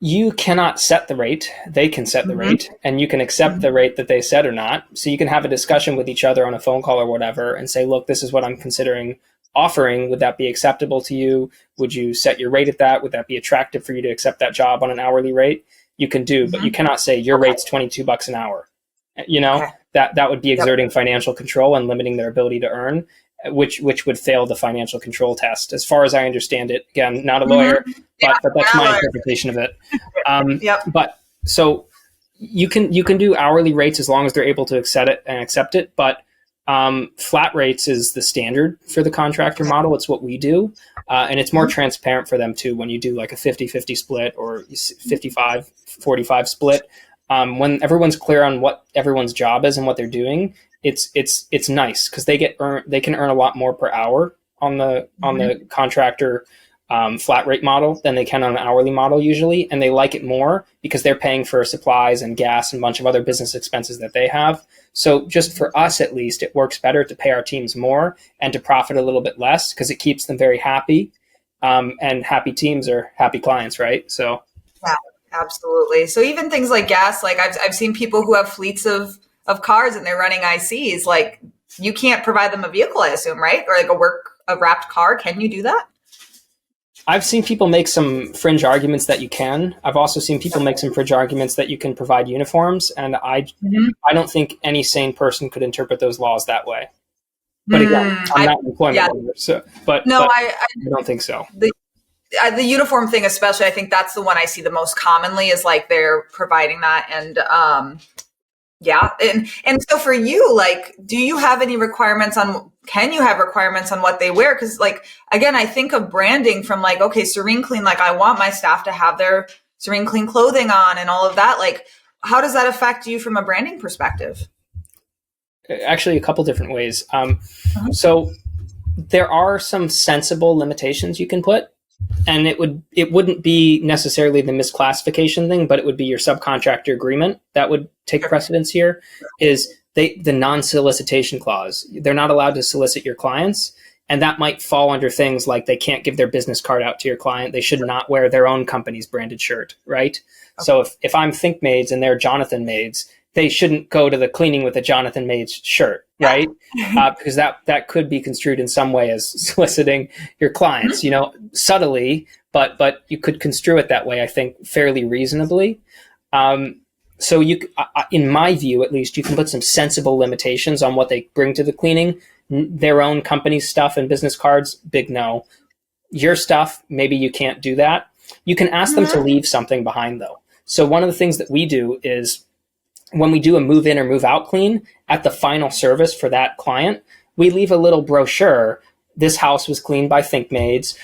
You cannot set the rate. They can set the rate, and you can accept the rate that they set or not. So you can have a discussion with each other on a phone call or whatever and say, look, this is what I'm considering offering. Would that be acceptable to you? Would you set your rate at that? Would that be attractive for you to accept that job on an hourly rate? You can do, but you cannot say your rate's $22 an hour. You know, that would be exerting financial control and limiting their ability to earn, which would fail the financial control test, as far as I understand it. Again, not a lawyer, but that's my interpretation of it. But so you can do hourly rates as long as they're able to accept it. But flat rates is the standard for the contractor model. It's what we do. And it's more transparent for them too. When you do like a 50-50 split or 55-45 split, when everyone's clear on what everyone's job is and what they're doing, it's nice, because they can earn a lot more per hour on the contractor flat rate model than they can on an hourly model usually, and they like it more because they're paying for supplies and gas and a bunch of other business expenses that they have. So just for us, at least, it works better to pay our teams more and to profit a little bit less, because it keeps them very happy, and happy teams are happy clients, right? So yeah, absolutely. So even things like gas, like I've seen people who have fleets of cars and they're running ICs. Like, you can't provide them a vehicle, I assume, right? Or like a wrapped car. Can you do that? I've seen people make some fringe arguments that you can. I've also seen people make some fringe arguments that you can provide uniforms. And I don't think any sane person could interpret those laws that way. But again, I'm not an employment lawyer, but I don't think so. The uniform thing, especially, I think that's the one I see the most commonly, is like they're providing that. And Yeah. And so for you, like, do you have any requirements on, can you have requirements on what they wear? Cause like, again, I think of branding from like, okay, Serene Clean, like I want my staff to have their Serene Clean clothing on and all of that. Like, how does that affect you from a branding perspective? Actually, a couple different ways. So there are some sensible limitations you can put, and it wouldn't be necessarily the misclassification thing, but it would be your subcontractor agreement that would take precedence here. Is the non-solicitation clause? They're not allowed to solicit your clients, and that might fall under things like they can't give their business card out to your client. They should not wear their own company's branded shirt, right? Okay. So if I'm Think Maids and they're Jonathan Maids, they shouldn't go to the cleaning with a Jonathan Maids shirt, right? Because that could be construed in some way as soliciting your clients, subtly, but you could construe it that way, I think, fairly reasonably. So in my view, at least, you can put some sensible limitations on what they bring to the cleaning. Their own company's stuff and business cards, big no. Your stuff, maybe you can't do that. You can ask them to leave something behind, though. So one of the things that we do is, when we do a move in or move out clean, at the final service for that client, we leave a little brochure. This house was cleaned by Think Maids.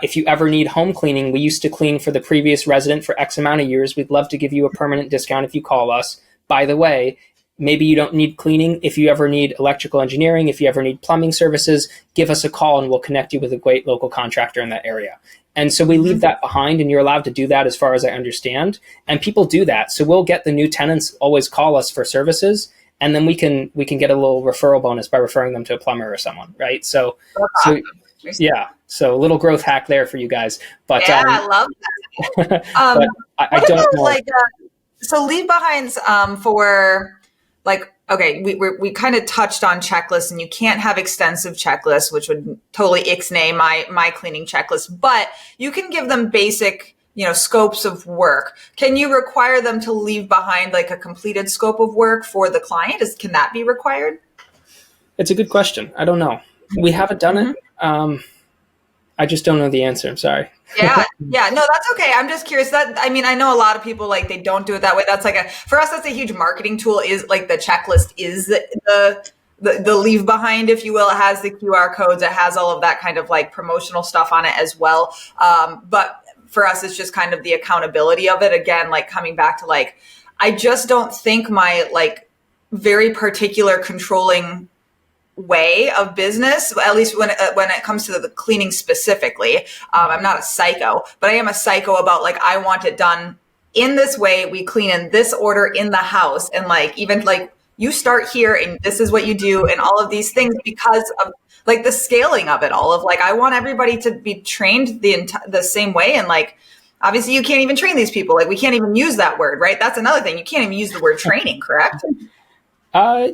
If you ever need home cleaning, we used to clean for the previous resident for X amount of years. We'd love to give you a permanent discount if you call us. By the way, maybe you don't need cleaning. If you ever need electrical engineering, if you ever need plumbing services, give us a call and we'll connect you with a great local contractor in that area. And so we leave that behind, and you're allowed to do that as far as I understand. And people do that. So we'll get the new tenants always call us for services, and then we can get a little referral bonus by referring them to a plumber or someone, right? So yeah. So a little growth hack there for you guys. But yeah, I love that. But I don't know. Like, so leave behinds for like, okay, we kind of touched on checklists, and you can't have extensive checklists, which would totally ixnay my cleaning checklist, but you can give them basic, scopes of work. Can you require them to leave behind like a completed scope of work for the client? Can that be required? It's a good question. I don't know. We haven't done it. I just don't know the answer. I'm sorry. Yeah. No, that's okay. I'm just curious. I know a lot of people, like, they don't do it that way. That's like for us, that's a huge marketing tool. Is like the checklist is the leave behind, if you will. It has the QR codes. It has all of that kind of like promotional stuff on it as well. But for us, it's just kind of the accountability of it. Again, like coming back to like, I just don't think my like very particular controlling way of business, at least when it comes to the cleaning specifically. I'm not a psycho, but I am a psycho about like, I want it done in this way. We clean in this order in the house. And like, even like you start here and this is what you do and all of these things, because of like the scaling of it all, of like, I want everybody to be trained the same way. And like, obviously you can't even train these people. Like, we can't even use that word, right? That's another thing. You can't even use the word training, correct?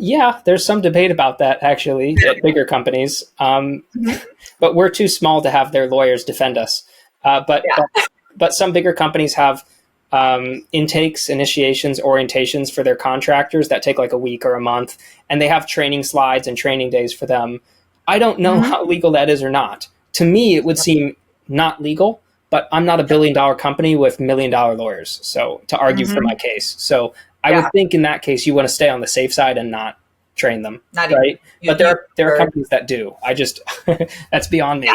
Yeah, there's some debate about that actually at bigger companies. But we're too small to have their lawyers defend us. But some bigger companies have intakes, initiations, orientations for their contractors that take like a week or a month, and they have training slides and training days for them. I don't know how legal that is or not. To me, it would seem not legal, but I'm not a $1 billion company with $1 million lawyers, so to argue for my case. So I would think in that case, you want to stay on the safe side and not train them, right? But there are companies that do. I just, that's beyond me.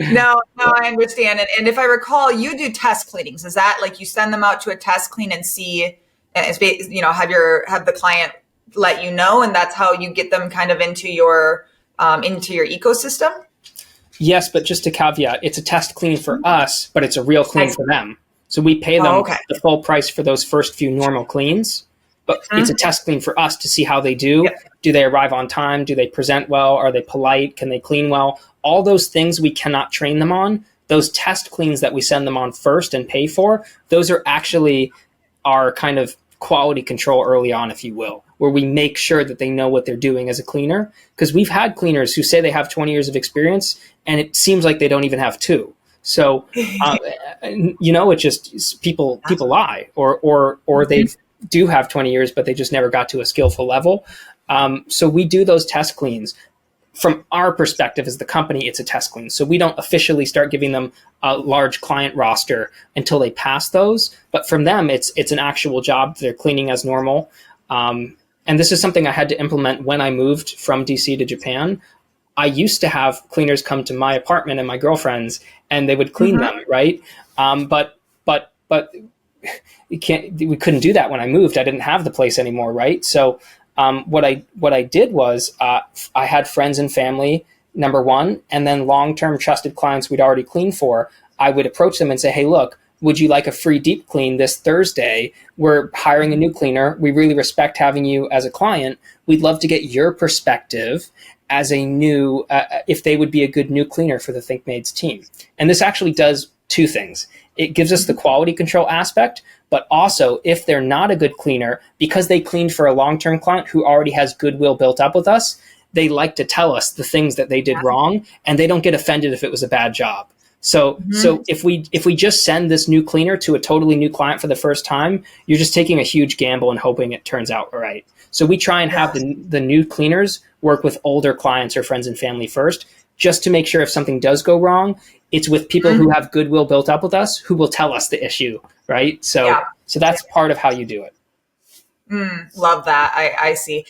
No, I understand. And if I recall, you do test cleanings. Is that like you send them out to a test clean and see, have the client let you know, and that's how you get them kind of into your ecosystem? Yes, but just a caveat, it's a test clean for us, but it's a real clean for them. So we pay them the full price for those first few normal cleans, but it's a test clean for us to see how they do. Yeah. Do they arrive on time? Do they present well? Are they polite? Can they clean well? All those things we cannot train them on. Those test cleans that we send them on first and pay for, those are actually our kind of quality control early on, if you will, where we make sure that they know what they're doing as a cleaner. Because we've had cleaners who say they have 20 years of experience, and it seems like they don't even have 2. So, it's just people lie, or they do have 20 years, but they just never got to a skillful level. So we do those test cleans. From our perspective as the company, it's a test clean. So we don't officially start giving them a large client roster until they pass those. But from them, it's an actual job. They're cleaning as normal. And this is something I had to implement when I moved from DC to Japan. I used to have cleaners come to my apartment and my girlfriend's, and they would clean them, right? But we couldn't do that when I moved. I didn't have the place anymore, right? So what I did was I had friends and family, number one, and then long-term trusted clients we'd already cleaned for. I would approach them and say, hey, look, would you like a free deep clean this Thursday? We're hiring a new cleaner. We really respect having you as a client. We'd love to get your perspective as a new, if they would be a good new cleaner for the ThinkMaids team. And this actually does two things. It gives us the quality control aspect, but also if they're not a good cleaner, because they cleaned for a long-term client who already has goodwill built up with us, they like to tell us the things that they did wrong, and they don't get offended if it was a bad job. So if we just send this new cleaner to a totally new client for the first time, you're just taking a huge gamble and hoping it turns out all right. So we try and have the new cleaners work with older clients or friends and family first, just to make sure if something does go wrong, it's with people who have goodwill built up with us, who will tell us the issue, right? So that's part of how you do it. Love that. I see.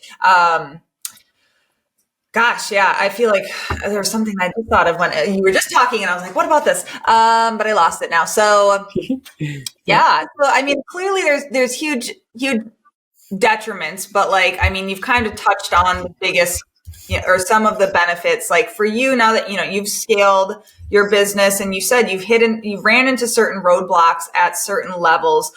Gosh, yeah, I feel like there was something I just thought of when you were just talking, and I was like, what about this? But I lost it now. So yeah. So I mean, clearly there's huge detriments, but like, I mean, you've kind of touched on the biggest, or some of the benefits. Like for you, now that you've scaled your business, and you said you've ran into certain roadblocks at certain levels.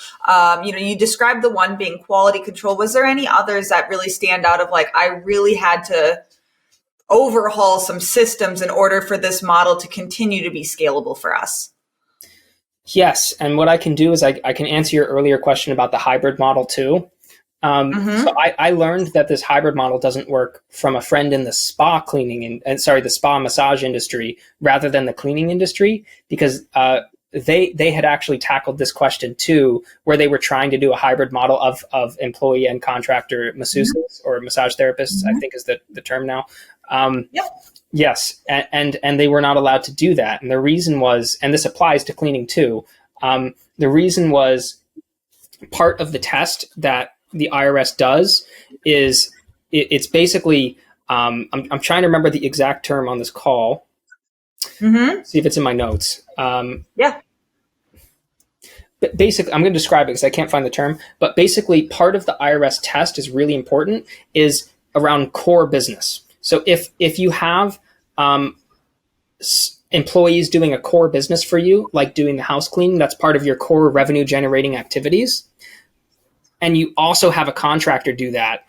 You described the one being quality control. Was there any others that really stand out of like, I really had to overhaul some systems in order for this model to continue to be scalable for us? Yes. And what I can do is I can answer your earlier question about the hybrid model too. So I learned that this hybrid model doesn't work from a friend in the spa cleaning the spa massage industry rather than the cleaning industry, because they had actually tackled this question too, where they were trying to do a hybrid model of employee and contractor masseuses or massage therapists, I think is the term now. Yes. And they were not allowed to do that. And the reason was, and this applies to cleaning too, the reason was part of the test that the IRS does is it's basically, I'm trying to remember the exact term on this call. See if it's in my notes. But basically, I'm going to describe it because I can't find the term. But basically, part of the IRS test is really important, is around core business. So if you have employees doing a core business for you, like doing the house cleaning, that's part of your core revenue generating activities, and you also have a contractor do that,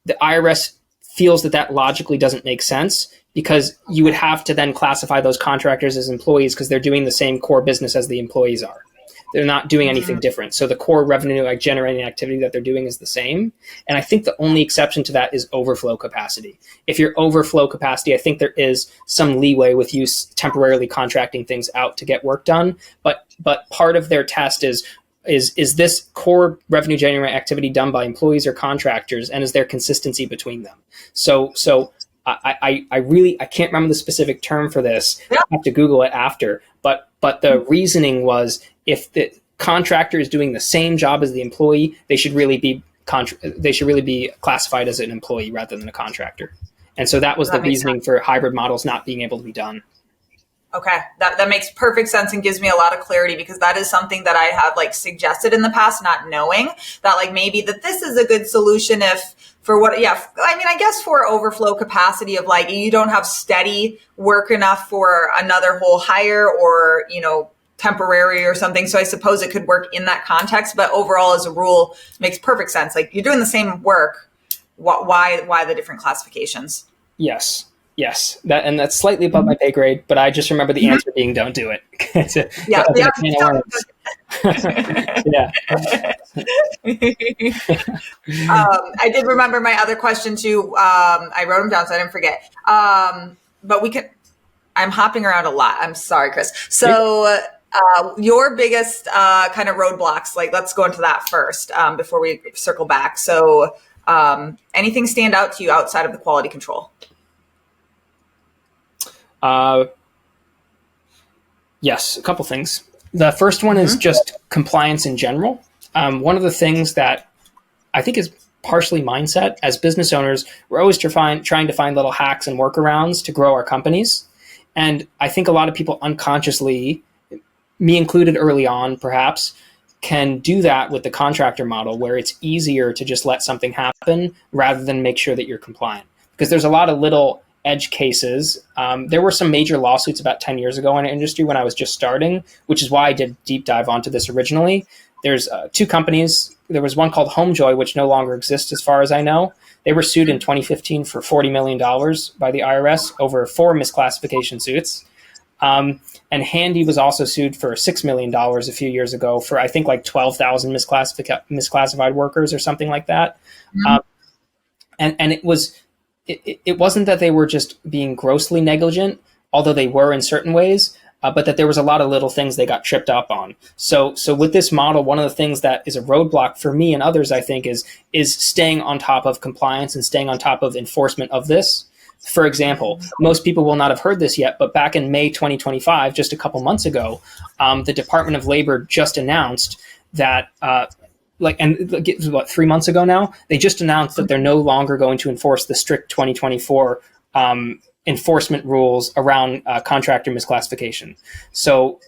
the IRS feels that logically doesn't make sense, because you would have to then classify those contractors as employees because they're doing the same core business as the employees are. They're not doing anything different. So the core revenue generating activity that they're doing is the same. And I think the only exception to that is overflow capacity. If you're overflow capacity, I think there is some leeway with you temporarily contracting things out to get work done. But part of their test is this core revenue generating activity done by employees or contractors, and is there consistency between them? So I can't remember the specific term for this. I have to Google it after. But the reasoning was, if the contractor is doing the same job as the employee, they should really be classified as an employee rather than a contractor. And so that was the reasoning for hybrid models not being able to be done. Okay, that makes perfect sense and gives me a lot of clarity, because that is something that I have like suggested in the past, not knowing that like maybe that this is a good solution if for what, I guess for overflow capacity of like, you don't have steady work enough for another whole hire or, temporary or something. So I suppose it could work in that context, but overall as a rule makes perfect sense. Like you're doing the same work. Why the different classifications? Yes. That's slightly above my pay grade, but I just remember the answer being don't do it. I did remember my other question too. I wrote them down so I didn't forget. But I'm hopping around a lot. I'm sorry, Chris. So your biggest kind of roadblocks, like let's go into that first before we circle back. So anything stand out to you outside of the quality control? Yes, a couple things. The first one is just compliance in general. One of the things that I think is partially mindset. As business owners, we're always trying to find little hacks and workarounds to grow our companies. And I think a lot of people unconsciously, me included early on perhaps, can do that with the contractor model, where it's easier to just let something happen rather than make sure that you're compliant. Because there's a lot of little edge cases. There were some major lawsuits about 10 years ago in our industry when I was just starting, which is why I did deep dive onto this originally. There's two companies. There was one called Homejoy, which no longer exists as far as I know. They were sued in 2015 for $40 million by the IRS over 4 misclassification suits. And Handy was also sued for $6 million a few years ago for, I think, like 12,000 misclassified workers or something like that. Mm-hmm. And it wasn't that they were just being grossly negligent, although they were in certain ways, but that there was a lot of little things they got tripped up on. So with this model, one of the things that is a roadblock for me and others, I think, is staying on top of compliance and staying on top of enforcement of this. For example, most people will not have heard this yet, but back in May 2025, just a couple months ago, the Department of Labor just announced that, 3 months ago now, they just announced that they're no longer going to enforce the strict 2024 enforcement rules around contractor misclassification. So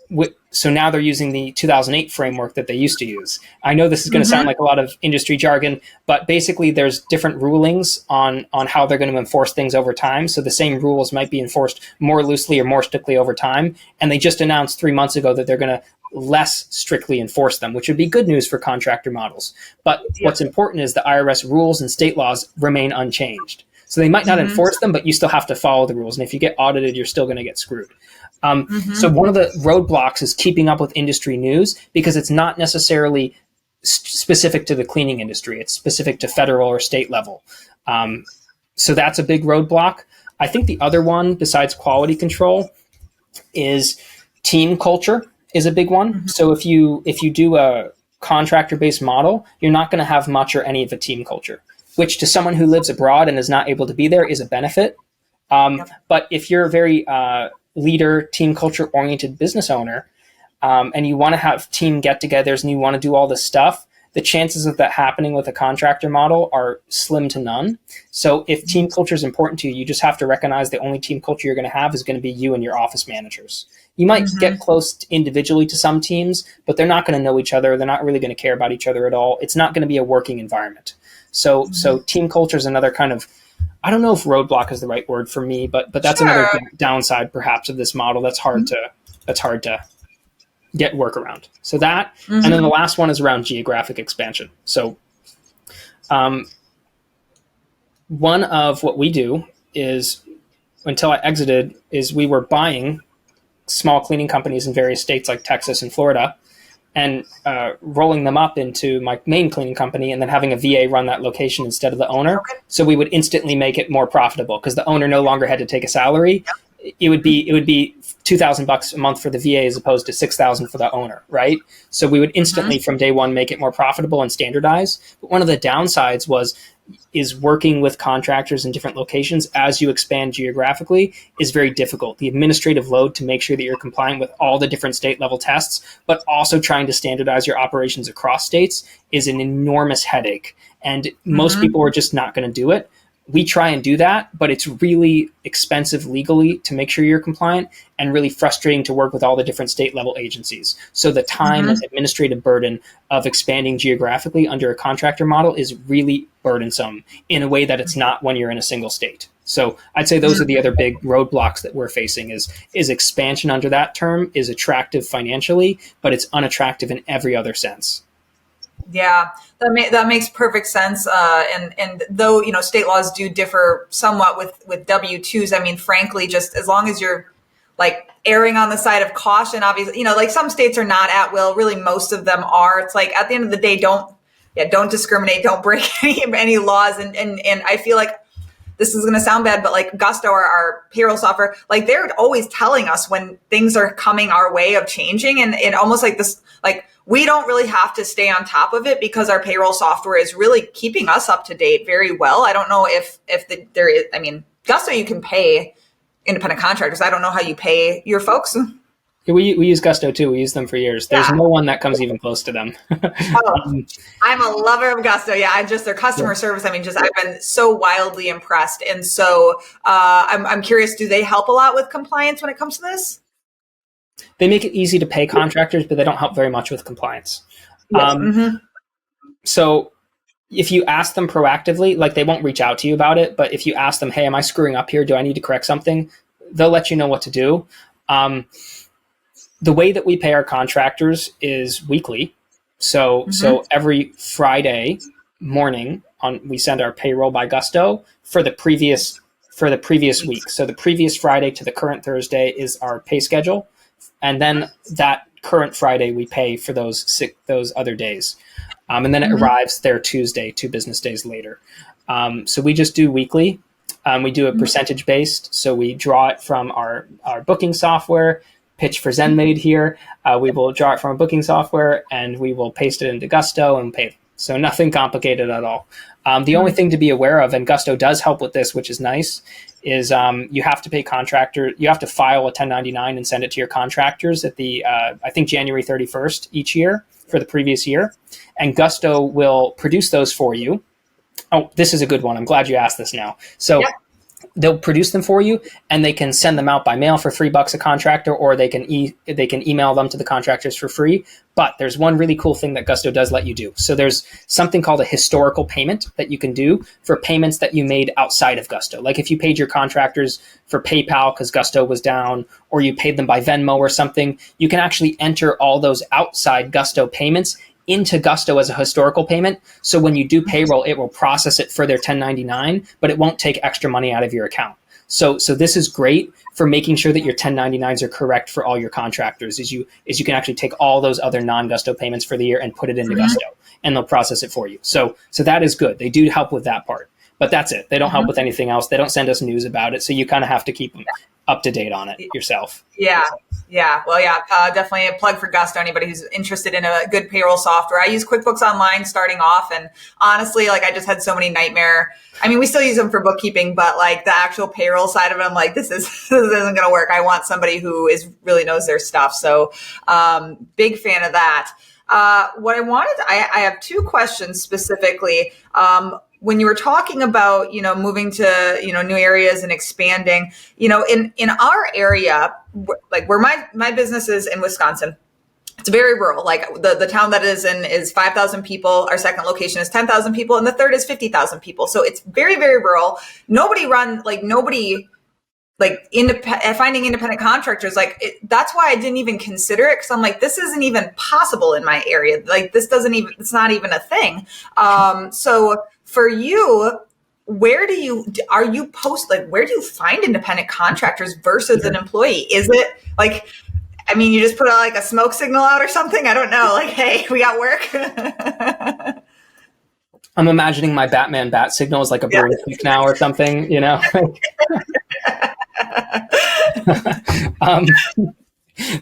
now they're using the 2008 framework that they used to use. I know this is going to sound like a lot of industry jargon, but basically there's different rulings on how they're going to enforce things over time. So the same rules might be enforced more loosely or more strictly over time. And they just announced 3 months ago that they're going to less strictly enforce them, which would be good news for contractor models. But what's important is the IRS rules and state laws remain unchanged. So they might not enforce them, but you still have to follow the rules. And if you get audited, you're still going to get screwed. So one of the roadblocks is keeping up with industry news, because it's not necessarily specific to the cleaning industry. It's specific to federal or state level. So that's a big roadblock. I think the other one, besides quality control, is team culture is a big one. So if you do a contractor-based model, you're not going to have much or any of a team culture, which to someone who lives abroad and is not able to be there is a benefit. But if you're a very leader, team culture oriented business owner, and you want to have team get-togethers and you want to do all this stuff, the chances of that happening with a contractor model are slim to none. So if team culture is important to you, you just have to recognize the only team culture you're going to have is going to be you and your office managers. You might get close individually to some teams, but they're not going to know each other. They're not really going to care about each other at all. It's not going to be a working environment. So team culture is another kind of, I don't know if roadblock is the right word for me, but that's another downside perhaps of this model that's hard to get workaround. So that, and then the last one is around geographic expansion. So one of what we do is, until I exited, is we were buying small cleaning companies in various states like Texas and Florida, and rolling them up into my main cleaning company, and then having a VA run that location instead of the owner. Okay. So we would instantly make it more profitable because the owner no longer had to take a salary. Yep. It would be $2,000 a month for the VA as opposed to $6,000 for the owner, right? So we would instantly from day one make it more profitable and standardize. But one of the downsides is working with contractors in different locations as you expand geographically is very difficult. The administrative load to make sure that you're compliant with all the different state level tests, but also trying to standardize your operations across states is an enormous headache. And most people are just not going to do it. We try and do that, but it's really expensive legally to make sure you're compliant and really frustrating to work with all the different state level agencies. So the time and administrative burden of expanding geographically under a contractor model is really burdensome in a way that it's not when you're in a single state. So I'd say those are the other big roadblocks that we're facing is expansion under that term is attractive financially, but it's unattractive in every other sense. Yeah, that makes perfect sense. And though, state laws do differ somewhat with W-2s, I mean, frankly, just as long as you're like erring on the side of caution, obviously, like some states are not at will. Really, most of them are. It's like at the end of the day, don't discriminate, don't break any laws. And I feel like this is going to sound bad, but like Gusto, our payroll software, like they're always telling us when things are coming our way of changing, and almost like this, like we don't really have to stay on top of it because our payroll software is really keeping us up to date very well. I don't know if there is, I mean, Gusto, you can pay independent contractors. I don't know how you pay your folks. We use Gusto too. We use them for years. There's no one that comes even close to them. I'm a lover of Gusto. Yeah, I just their customer service. I mean, I've been so wildly impressed. And so I'm curious, do they help a lot with compliance when it comes to this? They make it easy to pay contractors, but they don't help very much with compliance. Yes. So if you ask them proactively, like they won't reach out to you about it, but if you ask them, hey, am I screwing up here? Do I need to correct something? They'll let you know what to do. The way that we pay our contractors is weekly. So every Friday morning we send our payroll by Gusto for the previous week. So the previous Friday to the current Thursday is our pay schedule. And then that current Friday we pay for those other days. And then it arrives there Tuesday, 2 business days later. So we just do weekly. We do a percentage based. So we draw it from our booking software. Pitch for ZenMaid here. We will draw it from our booking software and we will paste it into Gusto and pay them. So nothing complicated at all. The only thing to be aware of, and Gusto does help with this, which is nice, is you have to pay contractor. You have to file a 1099 and send it to your contractors at the, I think, January 31st each year for the previous year. And Gusto will produce those for you. Oh, this is a good one. I'm glad you asked this now. So they'll produce them for you and they can send them out by mail for $3 a contractor, or they can email them to the contractors for free. But there's one really cool thing that Gusto does let you do. So there's something called a historical payment that you can do for payments that you made outside of Gusto. Like if you paid your contractors for PayPal because Gusto was down, or you paid them by Venmo or something, you can actually enter all those outside Gusto payments into Gusto as a historical payment. So when you do payroll, it will process it for their 1099, but it won't take extra money out of your account. So this is great for making sure that your 1099s are correct for all your contractors, is you can actually take all those other non-Gusto payments for the year and put it into Gusto, and they'll process it for you. So that is good. They do help with that part, but that's it. They don't help with anything else. They don't send us news about it. So you kind of have to keep them up to date on it yourself. Yeah. Well, definitely a plug for Gusto. Anybody who's interested in a good payroll software. I use QuickBooks Online starting off. And honestly, I just had so many nightmare. I mean, we still use them for bookkeeping, but the actual payroll side of it, I'm like, this isn't going to work. I want somebody who really knows their stuff. So, big fan of that. What I have 2 questions specifically. When you were talking about, moving to, new areas and expanding, in our area, where my business is in Wisconsin, it's very rural. The town that it is in is 5,000 people. Our second location is 10,000 people. And the third is 50,000 people. So it's very, very rural. Finding independent contractors, that's why I didn't even consider it. Cause I'm like, this isn't even possible in my area. It's not even a thing. So for you, where do you find independent contractors versus an employee? Is it you just put a smoke signal out or something? I don't know. Hey, we got work. I'm imagining my Batman bat signal is like a bird now or something,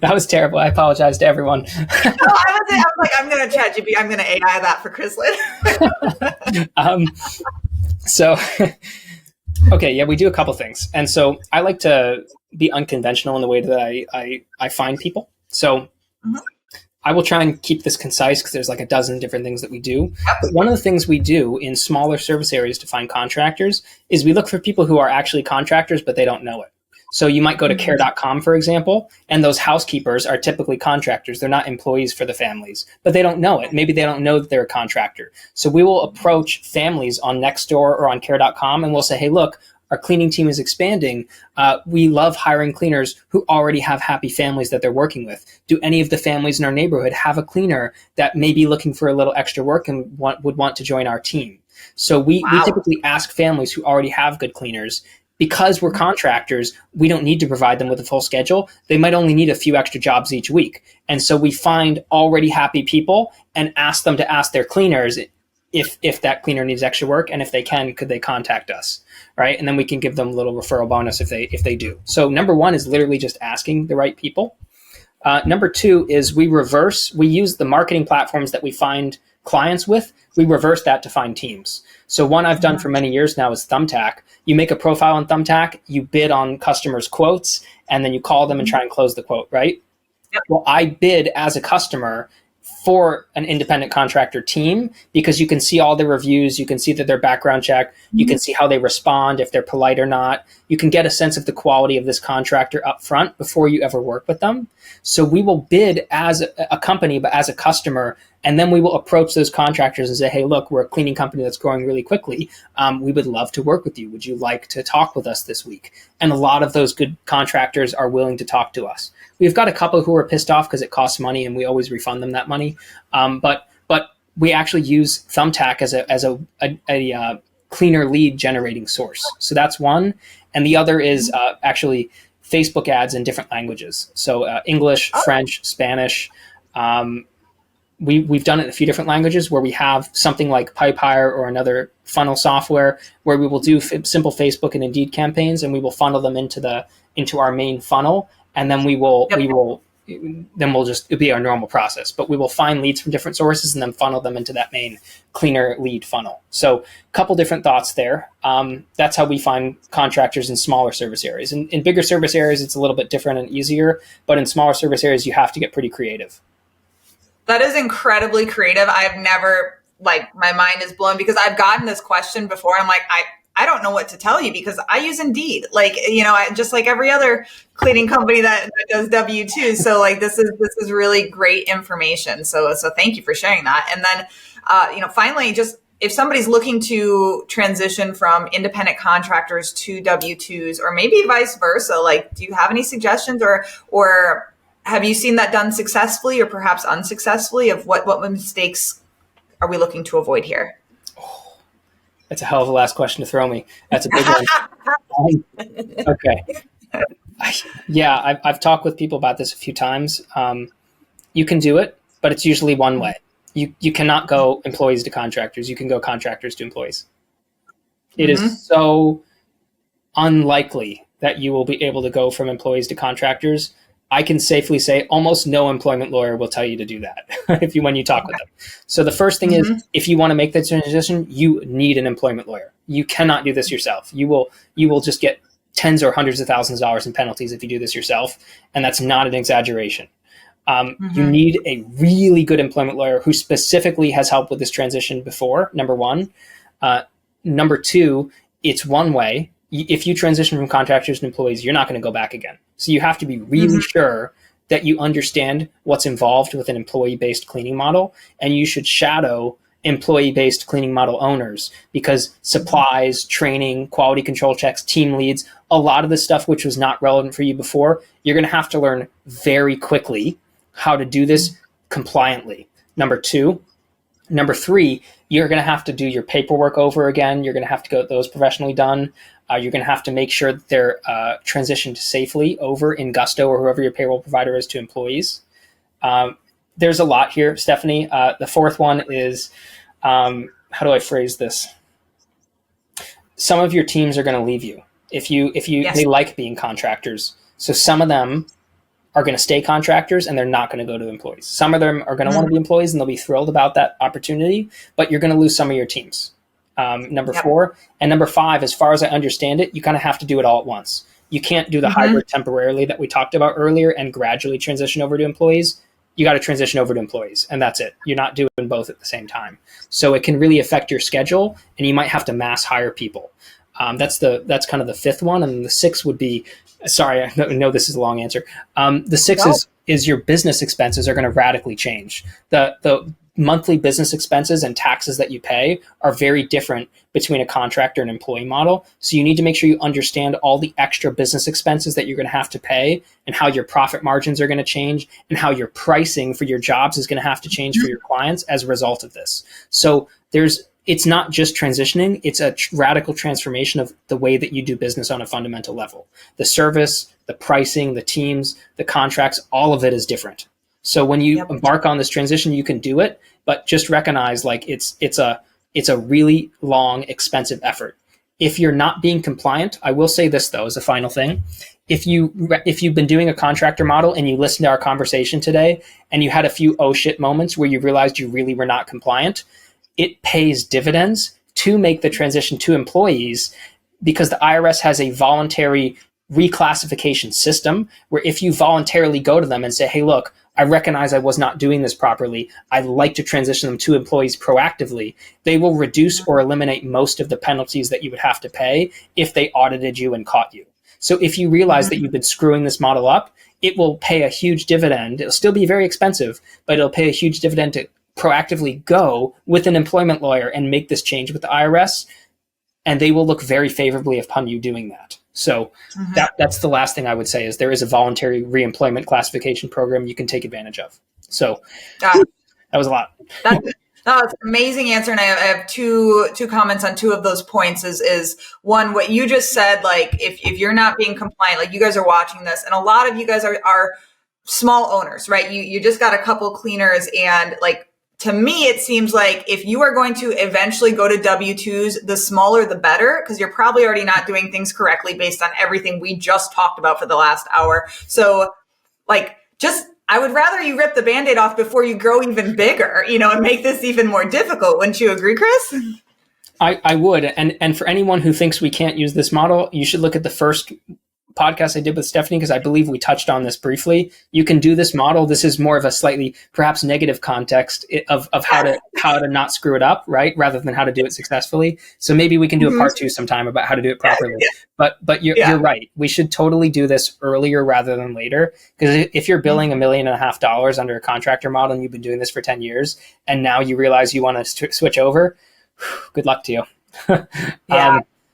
That was terrible. I apologize to everyone. I was like, I'm going to ChatGPT. I'm going to AI that for Chris Lynn. We do a couple things. And so I like to be unconventional in the way that I find people. So I will try and keep this concise because there's a dozen different things that we do. But one of the things we do in smaller service areas to find contractors is we look for people who are actually contractors, but they don't know it. So you might go to care.com, for example, and those housekeepers are typically contractors. They're not employees for the families, but they don't know it. Maybe they don't know that they're a contractor. So we will approach families on Nextdoor or on care.com and we'll say, hey, look, our cleaning team is expanding. We love hiring cleaners who already have happy families that they're working with. Do any of the families in our neighborhood have a cleaner that may be looking for a little extra work and would want to join our team? So we typically ask families who already have good cleaners. Because we're contractors, we don't need to provide them with a full schedule. They might only need a few extra jobs each week. And so we find already happy people and ask them to ask their cleaners if that cleaner needs extra work, and if they can, could they contact us, right? And then we can give them a little referral bonus if they do. So number 1 is literally just asking the right people. Number 2 is we use the marketing platforms that we find clients with. We reverse that to find teams. So one I've done for many years now is Thumbtack. You make a profile on Thumbtack, you bid on customers' quotes, and then you call them and try and close the quote, right? well, I bid as a customer for an independent contractor team because you can see all the reviews, you can see that their background check, you can see how they respond, if they're polite or not. You can get a sense of the quality of this contractor up front before you ever work with them. So we will bid as a company, but as a customer, and then we will approach those contractors and say, hey, look, we're a cleaning company that's growing really quickly. We would love to work with you. Would you like to talk with us this week? And a lot of those good contractors are willing to talk to us. We've got a couple who are pissed off because it costs money and we always refund them that money. But we actually use Thumbtack as a cleaner lead generating source. So that's one. And the other is actually Facebook ads in different languages. So English, French, Spanish. We've done it in a few different languages where we have something like PipeHire or another funnel software where we will do simple Facebook and Indeed campaigns, and we will funnel them into our main funnel. And then we'll just, it'll be our normal process, but we will find leads from different sources and then funnel them into that main cleaner lead funnel. So a couple different thoughts there. That's how we find contractors in smaller service areas. In bigger service areas, it's a little bit different and easier, but in smaller service areas, you have to get pretty creative. That is incredibly creative. I've never, my mind is blown because I've gotten this question before. I'm like, I don't know what to tell you because I use Indeed, just like every other cleaning company that does W-2. So this is really great information. So thank you for sharing that. And then, finally, just if somebody's looking to transition from independent contractors to W-2s, or maybe vice versa, do you have any suggestions or have you seen that done successfully or perhaps unsuccessfully? Of what mistakes are we looking to avoid here? That's a hell of a last question to throw me. That's a big one. Okay. Yeah, I've talked with people about this a few times. You can do it, but it's usually one way. You cannot go employees to contractors. You can go contractors to employees. It is so unlikely that you will be able to go from employees to contractors. I can safely say almost no employment lawyer will tell you to do that when you talk with them. So the first thing is, if you want to make that transition, you need an employment lawyer. You cannot do this yourself. You will just get tens or hundreds of thousands of dollars in penalties if you do this yourself. And that's not an exaggeration. You need a really good employment lawyer who specifically has helped with this transition before, number one. Number two, it's one way. If you transition from contractors to employees, you're not going to go back again. So you have to be really sure that you understand what's involved with an employee-based cleaning model, and you should shadow employee-based cleaning model owners because supplies, training, quality control checks, team leads, a lot of the stuff which was not relevant for you before, you're going to have to learn very quickly how to do this compliantly. Number three, you're going to have to do your paperwork over again. You're going to have to get those professionally done. You're going to have to make sure that they're transitioned safely over in Gusto or whoever your payroll provider is to employees. There's a lot here, Stephanie. The fourth one is, how do I phrase this? Some of your teams are going to leave you they like being contractors. So some of them are going to stay contractors and they're not going to go to employees. Some of them are going to want to be employees and they'll be thrilled about that opportunity, but you're going to lose some of your teams. Number four. And number five, as far as I understand it, you kind of have to do it all at once. You can't do the hybrid temporarily that we talked about earlier and gradually transition over to employees. You got to transition over to employees and that's it. You're not doing both at the same time. So it can really affect your schedule and you might have to mass hire people. That's kind of the fifth one. And the sixth would be, sorry, I know this is a long answer. The sixth is your business expenses are going to radically change. The monthly business expenses and taxes that you pay are very different between a contractor and employee model. So you need to make sure you understand all the extra business expenses that you're going to have to pay and how your profit margins are going to change and how your pricing for your jobs is going to have to change for your clients as a result of this. So it's not just transitioning, it's a radical transformation of the way that you do business on a fundamental level. The service, the pricing, the teams, the contracts, all of it is different. So when you embark on this transition, you can do it, but just recognize it's a really long, expensive effort. If you're not being compliant, I will say this though, as a final thing. If you've been doing a contractor model and you listened to our conversation today and you had a few oh shit moments where you realized you really were not compliant, it pays dividends to make the transition to employees because the IRS has a voluntary reclassification system where if you voluntarily go to them and say, hey, look, I recognize I was not doing this properly, I'd like to transition them to employees proactively, they will reduce or eliminate most of the penalties that you would have to pay if they audited you and caught you. So if you realize that you've been screwing this model up, it will pay a huge dividend. It'll still be very expensive, but it'll pay a huge dividend to proactively go with an employment lawyer and make this change with the IRS. And they will look very favorably upon you doing that. So that's the last thing I would say is there is a voluntary reemployment classification program you can take advantage of. So that was a lot. That's an amazing answer. And I have two comments on two of those points is one, what you just said, like if you're not being compliant, like you guys are watching this and a lot of you guys are small owners, right? You just got a couple cleaners and like, to me, it seems like if you are going to eventually go to W-2s, the smaller the better, because you're probably already not doing things correctly based on everything we just talked about for the last hour. So like, I would rather you rip the Band-Aid off before you grow even bigger, and make this even more difficult. Wouldn't you agree, Chris? I would. And for anyone who thinks we can't use this model, you should look at the first podcast I did with Stephanie, because I believe we touched on this briefly. You can do this model. This is more of a slightly perhaps negative context of how to not screw it up, right? Rather than how to do it successfully. So maybe we can do a part 2 sometime about how to do it properly. But you're right. We should totally do this earlier rather than later. Because if you're billing $1.5 million under a contractor model and you've been doing this for 10 years and now you realize you want to switch over, good luck to you.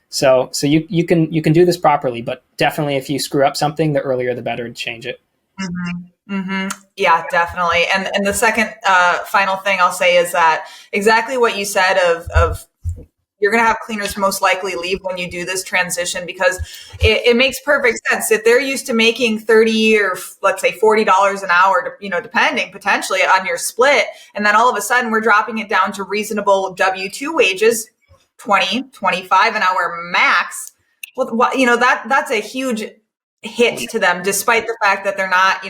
So you can do this properly, but definitely if you screw up something, the earlier the better to change it. Yeah, definitely. And the second final thing I'll say is that exactly what you said of you're going to have cleaners most likely leave when you do this transition, because it makes perfect sense. If they're used to making $30 or let's say $40 an hour, depending potentially on your split, and then all of a sudden we're dropping it down to reasonable W-2 wages, 20, 25 an hour max. Well, that's a huge hit to them, despite the fact that they're not,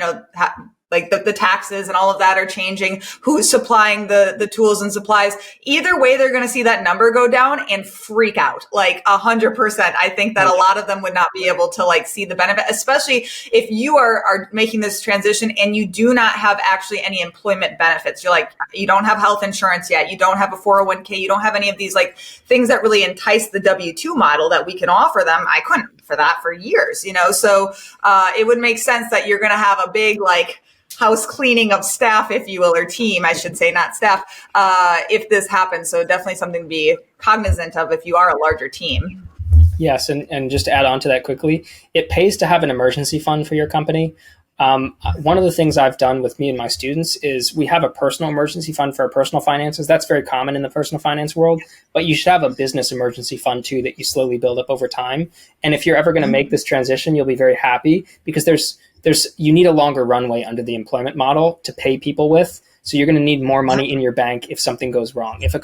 like the taxes and all of that are changing, who's supplying the tools and supplies. Either way, they're going to see that number go down and freak out like 100%. I think that a lot of them would not be able to like see the benefit, especially if you are making this transition and you do not have actually any employment benefits. You're like, you don't have health insurance yet. You don't have a 401k. You don't have any of these like things that really entice the W-2 model that we can offer them. I couldn't for that for years, so it would make sense that you're going to have a big like house cleaning of staff, if you will, or team, I should say, not staff, if this happens. So definitely something to be cognizant of if you are a larger team. Yes. And just to add on to that quickly, it pays to have an emergency fund for your company. One of the things I've done with me and my students is we have a personal emergency fund for our personal finances. That's very common in the personal finance world, but you should have a business emergency fund too that you slowly build up over time. And if you're ever going to make this transition, you'll be very happy because you need a longer runway under the employment model to pay people with. So you're going to need more money in your bank if something goes wrong. If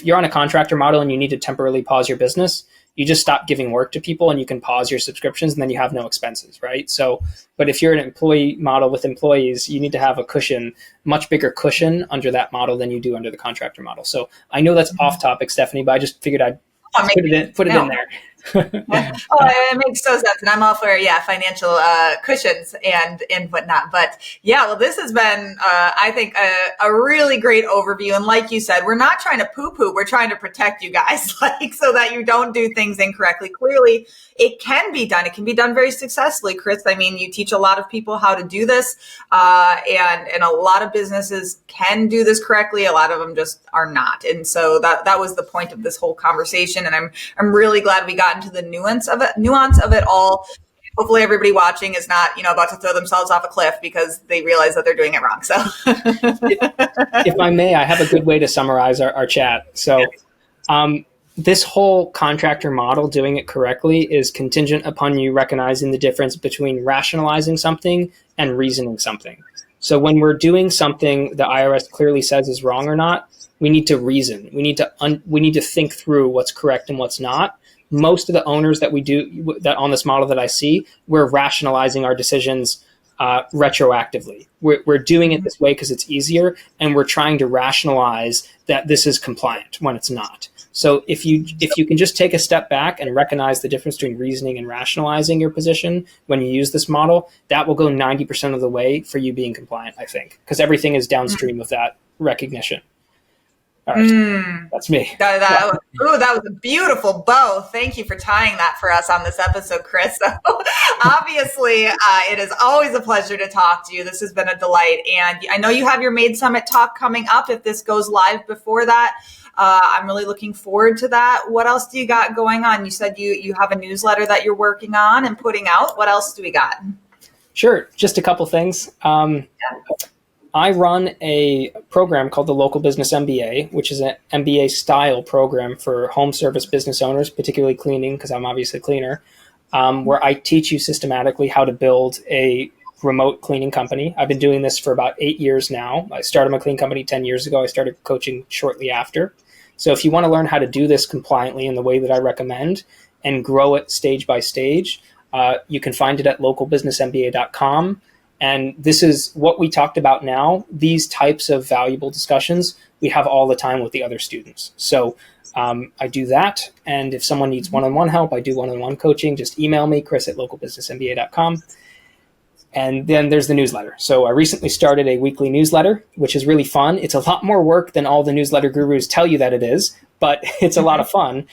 you're on a contractor model and you need to temporarily pause your business, you just stop giving work to people and you can pause your subscriptions and then you have no expenses, right? So, but if you're an employee model with employees, you need to have a cushion, much bigger cushion under that model than you do under the contractor model. So I know that's off topic, Stephanie, but I just figured I'd put it in there. It makes so sense, and I'm all for financial cushions and whatnot. But this has been I think a really great overview. And like you said, we're not trying to poo-poo; we're trying to protect you guys, so that you don't do things incorrectly. Clearly, it can be done. It can be done very successfully, Chris. I mean, you teach a lot of people how to do this, and a lot of businesses can do this correctly. A lot of them just are not, and so that was the point of this whole conversation. And I'm really glad we got into the nuance of it all. Hopefully everybody watching is not, about to throw themselves off a cliff because they realize that they're doing it wrong. So if I may, I have a good way to summarize our chat. So this whole contractor model, doing it correctly, is contingent upon you recognizing the difference between rationalizing something and reasoning something. So when we're doing something the IRS clearly says is wrong or not, we need to reason. We need to think through what's correct and what's not. Most of the owners that we do that on this model that I see, we're rationalizing our decisions retroactively. We're doing it this way because it's easier, and we're trying to rationalize that this is compliant when it's not. So if you can just take a step back and recognize the difference between reasoning and rationalizing your position when you use this model, that will go 90% of the way for you being compliant, I think, because everything is downstream of that recognition. All right, that's me. That was a beautiful bow. Thank you for tying that for us on this episode, Chris. So obviously, it is always a pleasure to talk to you. This has been a delight. And I know you have your Made Summit talk coming up. If this goes live before that, I'm really looking forward to that. What else do you got going on? You said you have a newsletter that you're working on and putting out. What else do we got? Sure. Just a couple things. I run a program called the Local Business MBA, which is an MBA style program for home service business owners, particularly cleaning, because I'm obviously a cleaner, where I teach you systematically how to build a remote cleaning company. I've been doing this for about 8 years now. I started my cleaning company 10 years ago. I started coaching shortly after. So if you want to learn how to do this compliantly in the way that I recommend and grow it stage by stage, you can find it at localbusinessmba.com. And this is what we talked about now. These types of valuable discussions we have all the time with the other students. So I do that. And if someone needs one-on-one help, I do one-on-one coaching. Just email me, chris@localbusinessmba.com. And then there's the newsletter. So I recently started a weekly newsletter, which is really fun. It's a lot more work than all the newsletter gurus tell you that it is, but it's a lot of fun.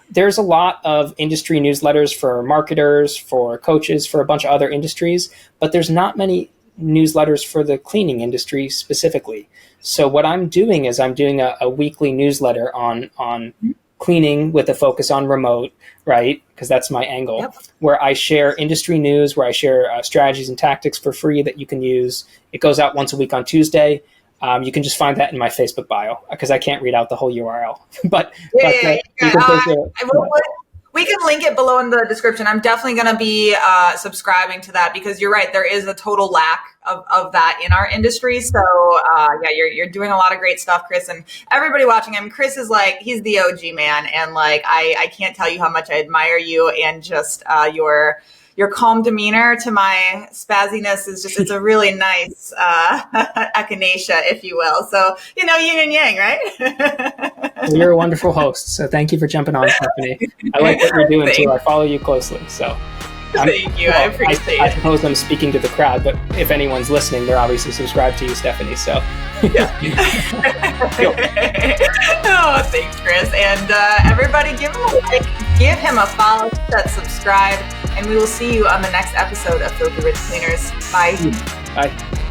There's a lot of industry newsletters for marketers, for coaches, for a bunch of other industries, but there's not many newsletters for the cleaning industry specifically. So what I'm doing is I'm doing a weekly newsletter on cleaning with a focus on remote, right? Because that's my angle, where I share industry news, where I share strategies and tactics for free that you can use. It goes out once a week on Tuesday. You can just find that in my Facebook bio because I can't read out the whole URL. We can link it below in the description. I'm definitely going to be subscribing to that because you're right. There is a total lack of that in our industry. So you're doing a lot of great stuff, Chris, and everybody watching him. Chris is like, he's the OG man. And like, I can't tell you how much I admire you and just your calm demeanor to my spazziness is just, it's a really nice echinacea, if you will. So, yin and yang, right? Well, you're a wonderful host. So thank you for jumping on, Stephanie. I like what you're doing too. I follow you closely. So thank you. I appreciate it. I suppose I'm speaking to the crowd, but if anyone's listening, they're obviously subscribed to you, Stephanie. So Oh, thanks, Chris. And everybody give him a like, give him a follow, subscribe, and we will see you on the next episode of Filthy Rich Cleaners. Bye. Bye.